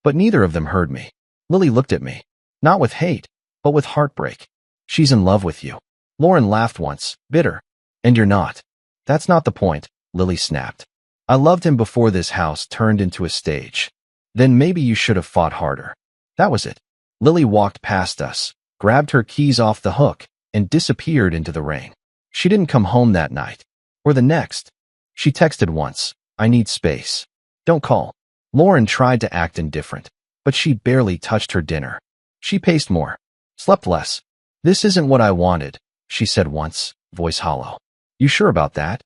But neither of them heard me. Lily looked at me, not with hate, but with heartbreak. She's in love with you. Lauren laughed once, bitter. And you're not. That's not the point, Lily snapped. I loved him before this house turned into a stage. Then maybe you should have fought harder. That was it. Lily walked past us, grabbed her keys off the hook, and disappeared into the rain. She didn't come home that night. Or the next. She texted once, I need space. Don't call. Lauren tried to act indifferent, but she barely touched her dinner. She paced more, slept less. This isn't what I wanted, she said once, voice hollow. You sure about that?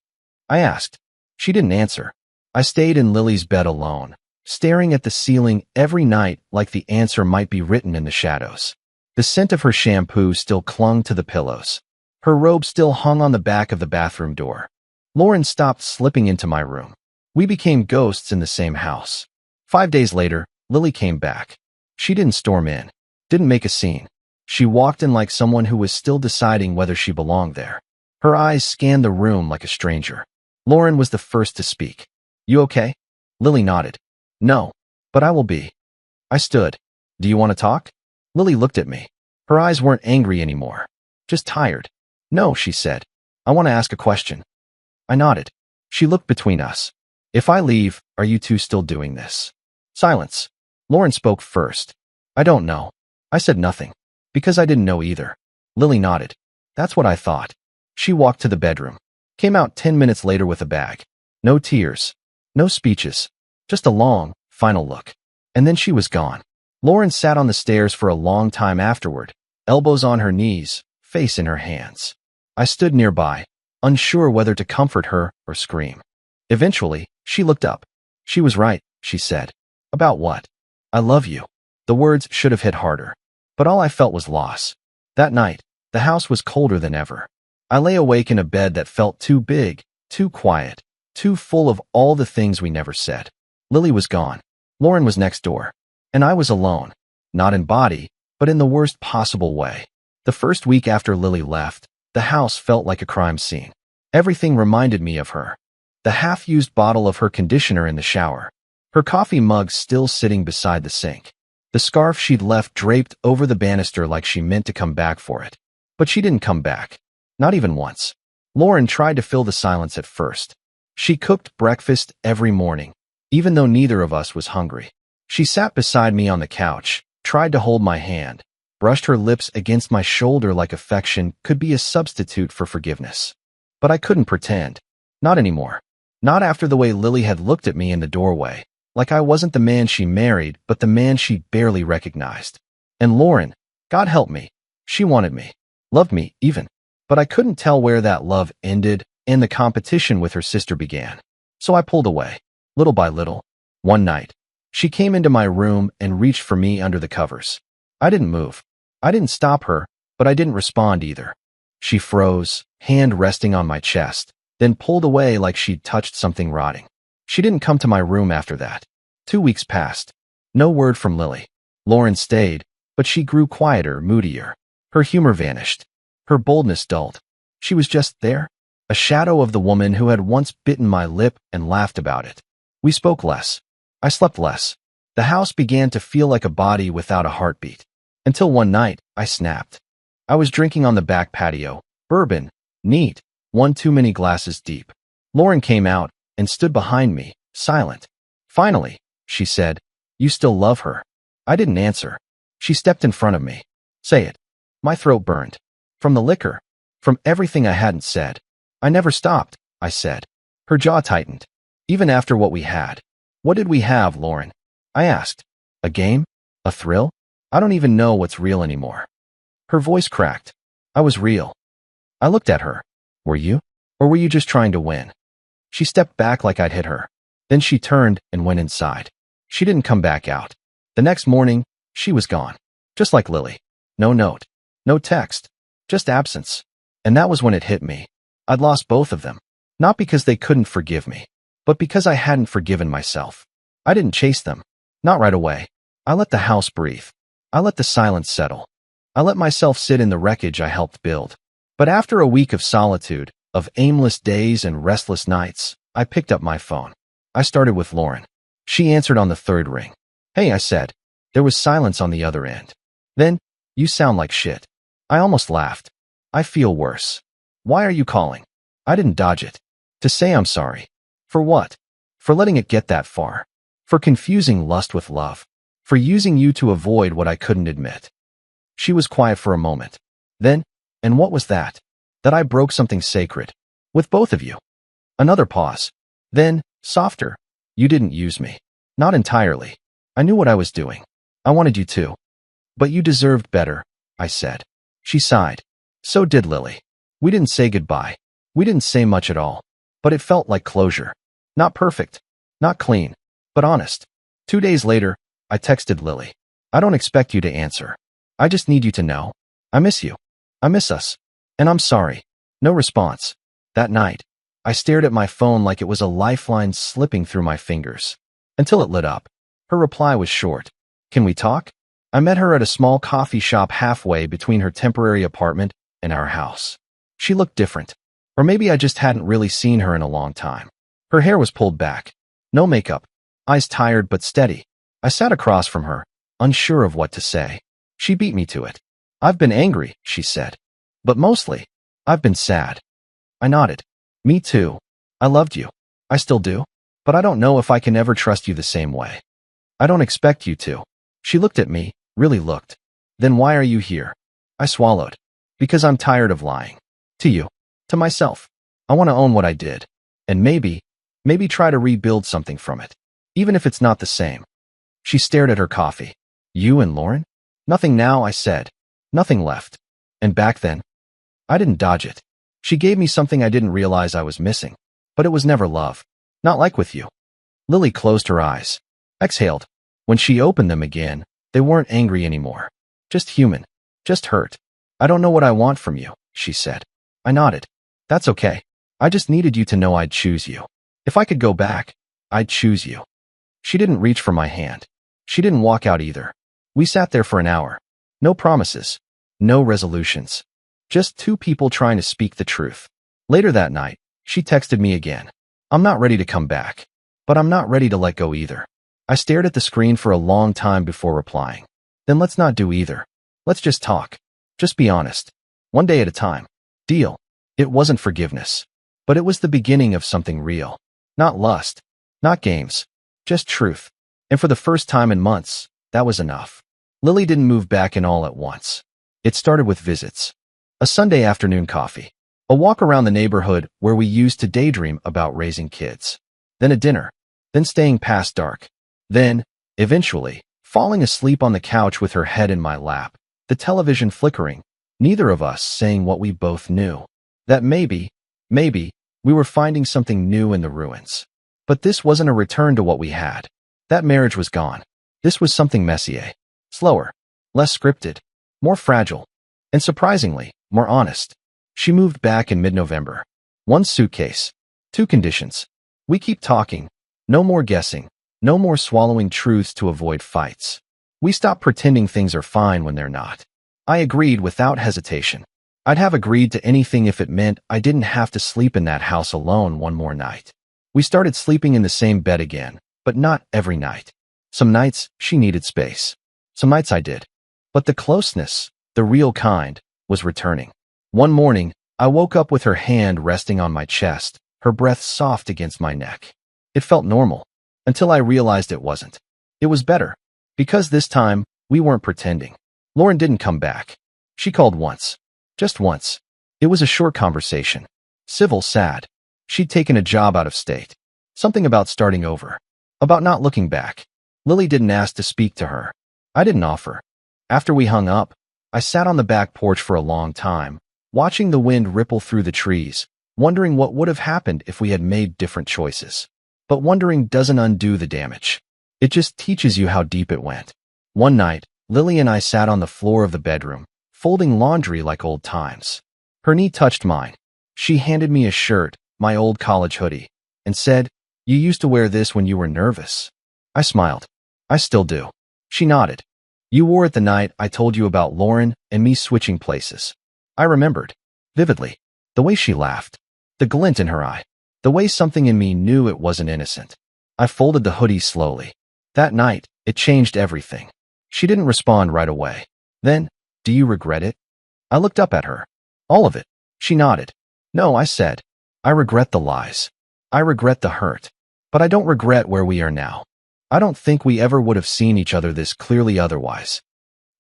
I asked. She didn't answer. I stayed in Lily's bed alone, staring at the ceiling every night like the answer might be written in the shadows. The scent of her shampoo still clung to the pillows. Her robe still hung on the back of the bathroom door. Lauren stopped slipping into my room. We became ghosts in the same house. 5 days later, Lily came back. She didn't storm in, didn't make a scene. She walked in like someone who was still deciding whether she belonged there. Her eyes scanned the room like a stranger. Lauren was the first to speak. You okay? Lily nodded. No, but I will be. I stood. Do you want to talk? Lily looked at me. Her eyes weren't angry anymore. Just tired. No, she said. I want to ask a question. I nodded. She looked between us. If I leave, are you two still doing this? Silence. Lauren spoke first. I don't know. I said nothing. Because I didn't know either. Lily nodded. That's what I thought. She walked to the bedroom. Came out 10 minutes later with a bag. No tears. No speeches. Just a long, final look. And then she was gone. Lauren sat on the stairs for a long time afterward, elbows on her knees, face in her hands. I stood nearby, unsure whether to comfort her or scream. Eventually, she looked up. She was right, she said. About what? I love you. The words should have hit harder. But all I felt was loss. That night, the house was colder than ever. I lay awake in a bed that felt too big, too quiet, too full of all the things we never said. Lily was gone. Lauren was next door. And I was alone. Not in body, but in the worst possible way. The first week after Lily left, the house felt like a crime scene. Everything reminded me of her. The half-used bottle of her conditioner in the shower. Her coffee mug still sitting beside the sink. The scarf she'd left draped over the banister like she meant to come back for it. But she didn't come back. Not even once. Lauren tried to fill the silence at first. She cooked breakfast every morning, even though neither of us was hungry. She sat beside me on the couch, tried to hold my hand, brushed her lips against my shoulder like affection could be a substitute for forgiveness. But I couldn't pretend. Not anymore. Not after the way Lily had looked at me in the doorway, like I wasn't the man she married, but the man she barely recognized. And Lauren, God help me, she wanted me, loved me even. But I couldn't tell where that love ended and the competition with her sister began. So I pulled away, little by little. One night, she came into my room and reached for me under the covers. I didn't move. I didn't stop her, but I didn't respond either. She froze, hand resting on my chest, then pulled away like she'd touched something rotting. She didn't come to my room after that. 2 weeks passed. No word from Lily. Lauren stayed, but she grew quieter, moodier. Her humor vanished. Her boldness dulled. She was just there, a shadow of the woman who had once bitten my lip and laughed about it. We spoke less. I slept less. The house began to feel like a body without a heartbeat. Until one night, I snapped. I was drinking on the back patio. Bourbon. Neat. One too many glasses deep. Lauren came out and stood behind me, silent. Finally, she said, "You still love her?" I didn't answer. She stepped in front of me. Say it. My throat burned. From the liquor. From everything I hadn't said. I never stopped, I said. Her jaw tightened. Even after what we had. What did we have, Lauren? I asked. A game? A thrill? I don't even know what's real anymore. Her voice cracked. I was real. I looked at her. Were you? Or were you just trying to win? She stepped back like I'd hit her. Then she turned and went inside. She didn't come back out. The next morning, she was gone. Just like Lily. No note. No text. Just absence. And that was when it hit me. I'd lost both of them. Not because they couldn't forgive me, but because I hadn't forgiven myself. I didn't chase them. Not right away. I let the house breathe. I let the silence settle. I let myself sit in the wreckage I helped build. But after a week of solitude, of aimless days and restless nights, I picked up my phone. I started with Lauren. She answered on the third ring. Hey, I said. There was silence on the other end. Then, you sound like shit. I almost laughed. I feel worse. Why are you calling? I didn't dodge it. To say I'm sorry. For what? For letting it get that far. For confusing lust with love. For using you to avoid what I couldn't admit. She was quiet for a moment. Then, and what was that? That I broke something sacred. With both of you. Another pause. Then, softer. You didn't use me. Not entirely. I knew what I was doing. I wanted you to. But you deserved better, I said. She sighed. So did Lily. We didn't say goodbye. We didn't say much at all. But it felt like closure. Not perfect. Not clean. But honest. 2 days later, I texted Lily. I don't expect you to answer. I just need you to know. I miss you. I miss us. And I'm sorry. No response. That night, I stared at my phone like it was a lifeline slipping through my fingers. Until it lit up. Her reply was short. Can we talk? I met her at a small coffee shop halfway between her temporary apartment and our house. She looked different. Or maybe I just hadn't really seen her in a long time. Her hair was pulled back. No makeup. Eyes tired but steady. I sat across from her, unsure of what to say. She beat me to it. I've been angry, she said. But mostly, I've been sad. I nodded. Me too. I loved you. I still do. But I don't know if I can ever trust you the same way. I don't expect you to. She looked at me, really looked. Then why are you here? I swallowed. Because I'm tired of lying. To you. To myself. I want to own what I did. And maybe try to rebuild something from it. Even if it's not the same. She stared at her coffee. You and Lauren? Nothing now, I said. Nothing left. And back then? I didn't dodge it. She gave me something I didn't realize I was missing. But it was never love. Not like with you. Lily closed her eyes. Exhaled. When she opened them again, they weren't angry anymore. Just human. Just hurt. I don't know what I want from you, she said. I nodded. That's okay. I just needed you to know I'd choose you. If I could go back, I'd choose you. She didn't reach for my hand. She didn't walk out either. We sat there for an hour. No promises. No resolutions. Just two people trying to speak the truth. Later that night, she texted me again. I'm not ready to come back. But I'm not ready to let go either. I stared at the screen for a long time before replying. Then let's not do either. Let's just talk. Just be honest. One day at a time. Deal. It wasn't forgiveness. But it was the beginning of something real. Not lust. Not games. Just truth. And for the first time in months, that was enough. Lily didn't move back in all at once. It started with visits. A Sunday afternoon coffee. A walk around the neighborhood where we used to daydream about raising kids. Then a dinner. Then staying past dark. Then, eventually, falling asleep on the couch with her head in my lap, the television flickering, neither of us saying what we both knew. That maybe, we were finding something new in the ruins. But this wasn't a return to what we had. That marriage was gone. This was something messier. Slower. Less scripted. More fragile. And surprisingly, more honest. She moved back in mid-November. One suitcase. Two conditions. We keep talking. No more guessing. No more swallowing truths to avoid fights. We stop pretending things are fine when they're not. I agreed without hesitation. I'd have agreed to anything if it meant I didn't have to sleep in that house alone one more night. We started sleeping in the same bed again, but not every night. Some nights, she needed space. Some nights I did. But the closeness, the real kind, was returning. One morning, I woke up with her hand resting on my chest, her breath soft against my neck. It felt normal, until I realized it wasn't. It was better, because this time, we weren't pretending. Lauren didn't come back. She called once. Just once. It was a short conversation. Civil, sad. She'd taken a job out of state. Something about starting over. About not looking back. Lily didn't ask to speak to her. I didn't offer. After we hung up, I sat on the back porch for a long time, watching the wind ripple through the trees, wondering what would have happened if we had made different choices. But wondering doesn't undo the damage. It just teaches you how deep it went. One night, Lily and I sat on the floor of the bedroom, folding laundry like old times. Her knee touched mine. She handed me a shirt, my old college hoodie, and said, "You used to wear this when you were nervous." I smiled. "I still do." She nodded. "You wore it the night I told you about Lauren and me switching places." I remembered, vividly, the way she laughed, the glint in her eye, the way something in me knew it wasn't innocent. I folded the hoodie slowly. That night, it changed everything. She didn't respond right away. Then, "Do you regret it?" I looked up at her. "All of it." She nodded. "No," I said. "I regret the lies. I regret the hurt. But I don't regret where we are now. I don't think we ever would have seen each other this clearly otherwise."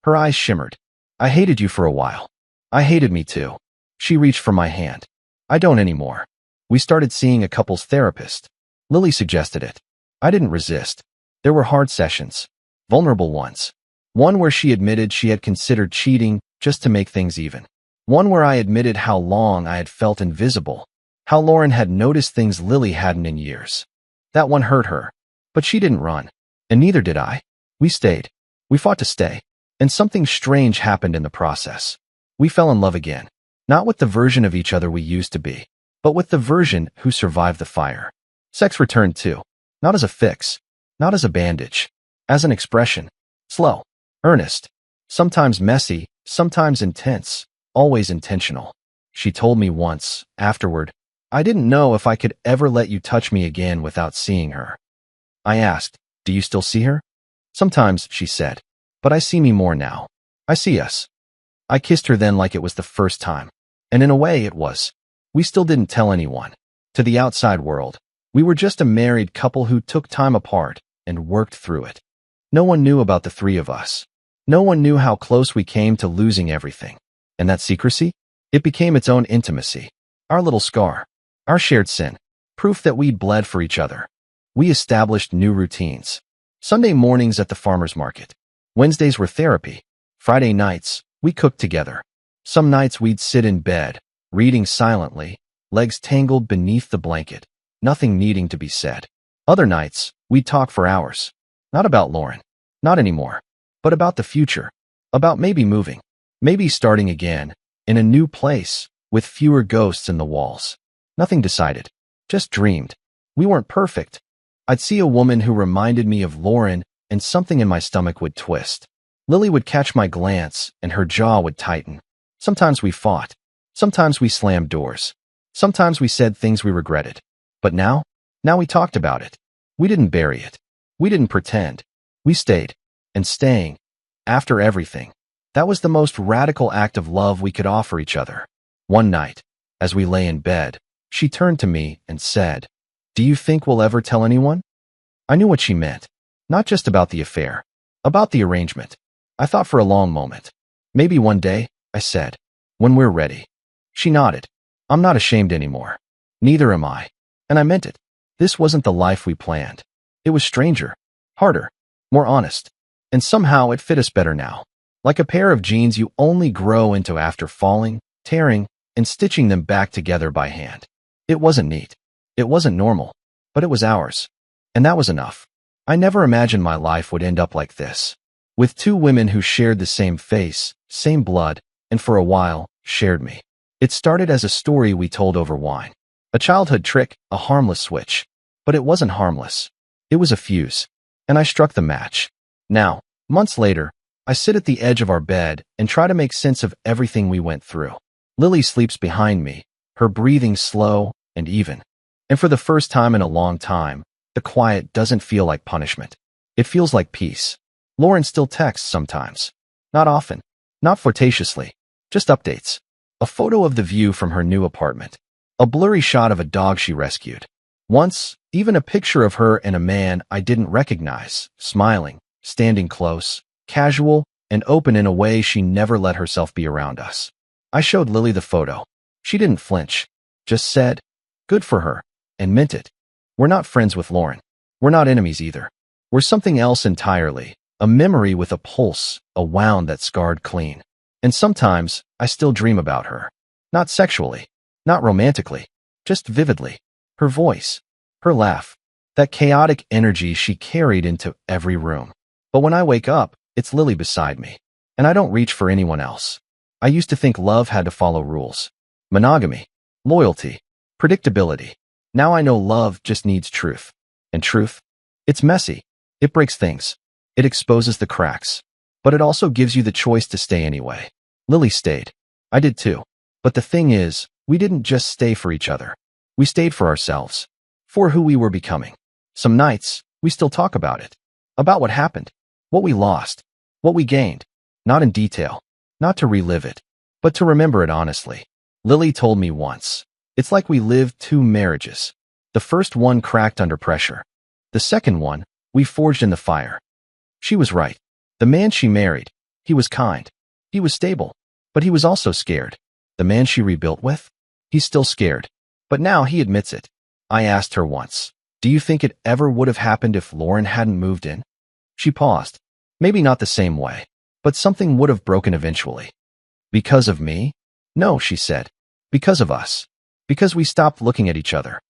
Her eyes shimmered. "I hated you for a while. I hated me too." She reached for my hand. "I don't anymore." We started seeing a couples therapist. Lily suggested it. I didn't resist. There were hard sessions. Vulnerable ones. One where she admitted she had considered cheating just to make things even. One where I admitted how long I had felt invisible. How Lauren had noticed things Lily hadn't in years. That one hurt her. But she didn't run. And neither did I. We stayed. We fought to stay. And something strange happened in the process. We fell in love again. Not with the version of each other we used to be, but with the version who survived the fire. Sex returned too. Not as a fix. Not as a bandage. As an expression. Slow. Earnest. Sometimes messy. Sometimes intense. Always intentional. She told me once, afterward, I didn't know if I could ever let you touch me again without seeing her. I asked, do you still see her? Sometimes, she said, but I see me more now. I see us. I kissed her then like it was the first time. And in a way it was. We still didn't tell anyone. To the outside world, we were just a married couple who took time apart and worked through it. No one knew about the three of us. No one knew how close we came to losing everything. And that secrecy? It became its own intimacy. Our little scar. Our shared sin. Proof that we'd bled for each other. We established new routines. Sunday mornings at the farmer's market. Wednesdays were therapy. Friday nights, we cooked together. Some nights we'd sit in bed, reading silently, legs tangled beneath the blanket, nothing needing to be said. Other nights, we'd talk for hours. Not about Lauren. Not anymore. But about the future. About maybe moving. Maybe starting again, in a new place, with fewer ghosts in the walls. Nothing decided. Just dreamed. We weren't perfect. I'd see a woman who reminded me of Lauren, and something in my stomach would twist. Lily would catch my glance, and her jaw would tighten. Sometimes we fought. Sometimes we slammed doors. Sometimes we said things we regretted. But now we talked about it. We didn't bury it. We didn't pretend. We stayed. And staying. After everything. That was the most radical act of love we could offer each other. One night, as we lay in bed, she turned to me and said, "Do you think we'll ever tell anyone?" I knew what she meant. Not just about the affair. About the arrangement. I thought for a long moment. Maybe one day, I said. When we're ready. She nodded. I'm not ashamed anymore. Neither am I. And I meant it. This wasn't the life we planned. It was stranger. Harder. More honest. And somehow it fit us better now. Like a pair of jeans you only grow into after falling, tearing, and stitching them back together by hand. It wasn't neat. It wasn't normal. But it was ours. And that was enough. I never imagined my life would end up like this. With two women who shared the same face, same blood, and for a while, shared me. It started as a story we told over wine. A childhood trick, a harmless switch. But it wasn't harmless. It was a fuse. And I struck the match. Now, months later, I sit at the edge of our bed and try to make sense of everything we went through. Lily sleeps behind me, her breathing slow and even. And for the first time in a long time, the quiet doesn't feel like punishment. It feels like peace. Lauren still texts sometimes. Not often. Not flirtatiously. Just updates. A photo of the view from her new apartment. A blurry shot of a dog she rescued. Once, even a picture of her and a man I didn't recognize, smiling, standing close, casual, and open in a way she never let herself be around us. I showed Lily the photo. She didn't flinch. Just said, good for her, and meant it. We're not friends with Lauren. We're not enemies either. We're something else entirely. A memory with a pulse, a wound that scarred clean. And sometimes, I still dream about her. Not sexually. Not romantically. Just vividly. Her voice. Her laugh. That chaotic energy she carried into every room. But when I wake up, it's Lily beside me. And I don't reach for anyone else. I used to think love had to follow rules. Monogamy. Loyalty. Predictability. Now I know love just needs truth. And truth? It's messy. It breaks things. It exposes the cracks. But it also gives you the choice to stay anyway. Lily stayed. I did too. But the thing is, we didn't just stay for each other. We stayed for ourselves. For who we were becoming. Some nights, we still talk about it. About what happened. What we lost. What we gained. Not in detail. Not to relive it. But to remember it honestly. Lily told me once. It's like we lived two marriages. The first one cracked under pressure. The second one, we forged in the fire. She was right. The man she married, he was kind. He was stable. But he was also scared. The man she rebuilt with? He's still scared. But now he admits it. I asked her once, do you think it ever would have happened if Lauren hadn't moved in? She paused. Maybe not the same way. But something would have broken eventually. Because of me? No, she said. Because of us. Because we stopped looking at each other.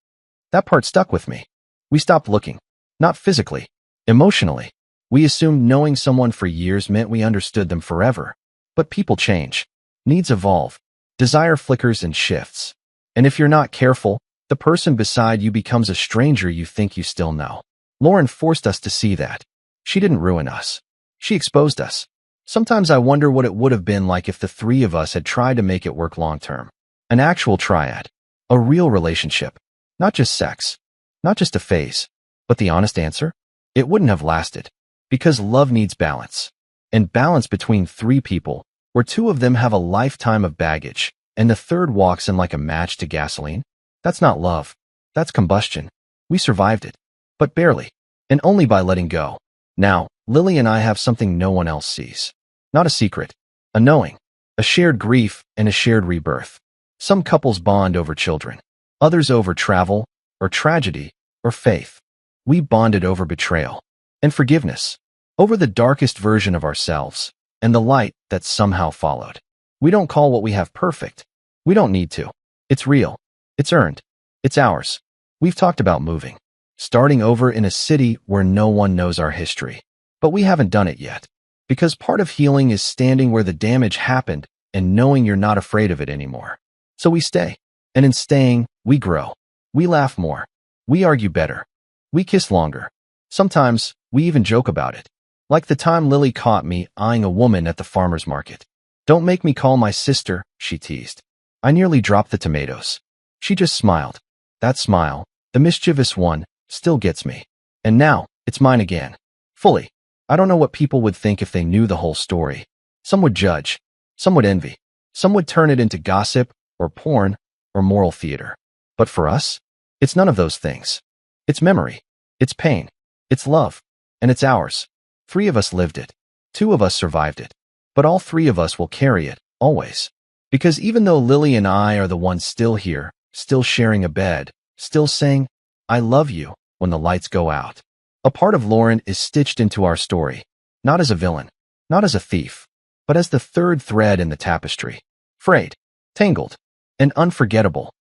That part stuck with me. We stopped looking. Not physically. Emotionally. We assumed knowing someone for years meant we understood them forever. But people change. Needs evolve. Desire flickers and shifts. And if you're not careful, the person beside you becomes a stranger you think you still know. Lauren forced us to see that. She didn't ruin us. She exposed us. Sometimes I wonder what it would have been like if the three of us had tried to make it work long term. An actual triad. A real relationship. Not just sex. Not just a phase. But the honest answer? It wouldn't have lasted. Because love needs balance. And balance between three people, where two of them have a lifetime of baggage, and the third walks in like a match to gasoline? That's not love. That's combustion. We survived it. But barely. And only by letting go. Now, Lily and I have something no one else sees. Not a secret. A knowing. A shared grief and a shared rebirth. Some couples bond over children. Others over travel, or tragedy, or faith. We bonded over betrayal. And forgiveness. Over the darkest version of ourselves. And the light that somehow followed. We don't call what we have perfect. We don't need to. It's real. It's earned. It's ours. We've talked about moving. Starting over in a city where no one knows our history. But we haven't done it yet. Because part of healing is standing where the damage happened and knowing you're not afraid of it anymore. So we stay. And in staying, we grow. We laugh more. We argue better. We kiss longer. Sometimes, we even joke about it. Like the time Lily caught me eyeing a woman at the farmer's market. "Don't make me call my sister," she teased. I nearly dropped the tomatoes. She just smiled. That smile, the mischievous one, still gets me. And now, it's mine again. Fully. I don't know what people would think if they knew the whole story. Some would judge. Some would envy. Some would turn it into gossip, or porn, or moral theater. But for us, it's none of those things. It's memory. It's pain. It's love. And it's ours. 3 of us lived it. 2 of us survived it. But all 3 of us will carry it, always. Because even though Lily and I are the ones still here, still sharing a bed, still saying, "I love you," when the lights go out, a part of Lauren is stitched into our story, not as a villain, not as a thief, but as the third thread in the tapestry. Frayed, tangled, and unforgettable.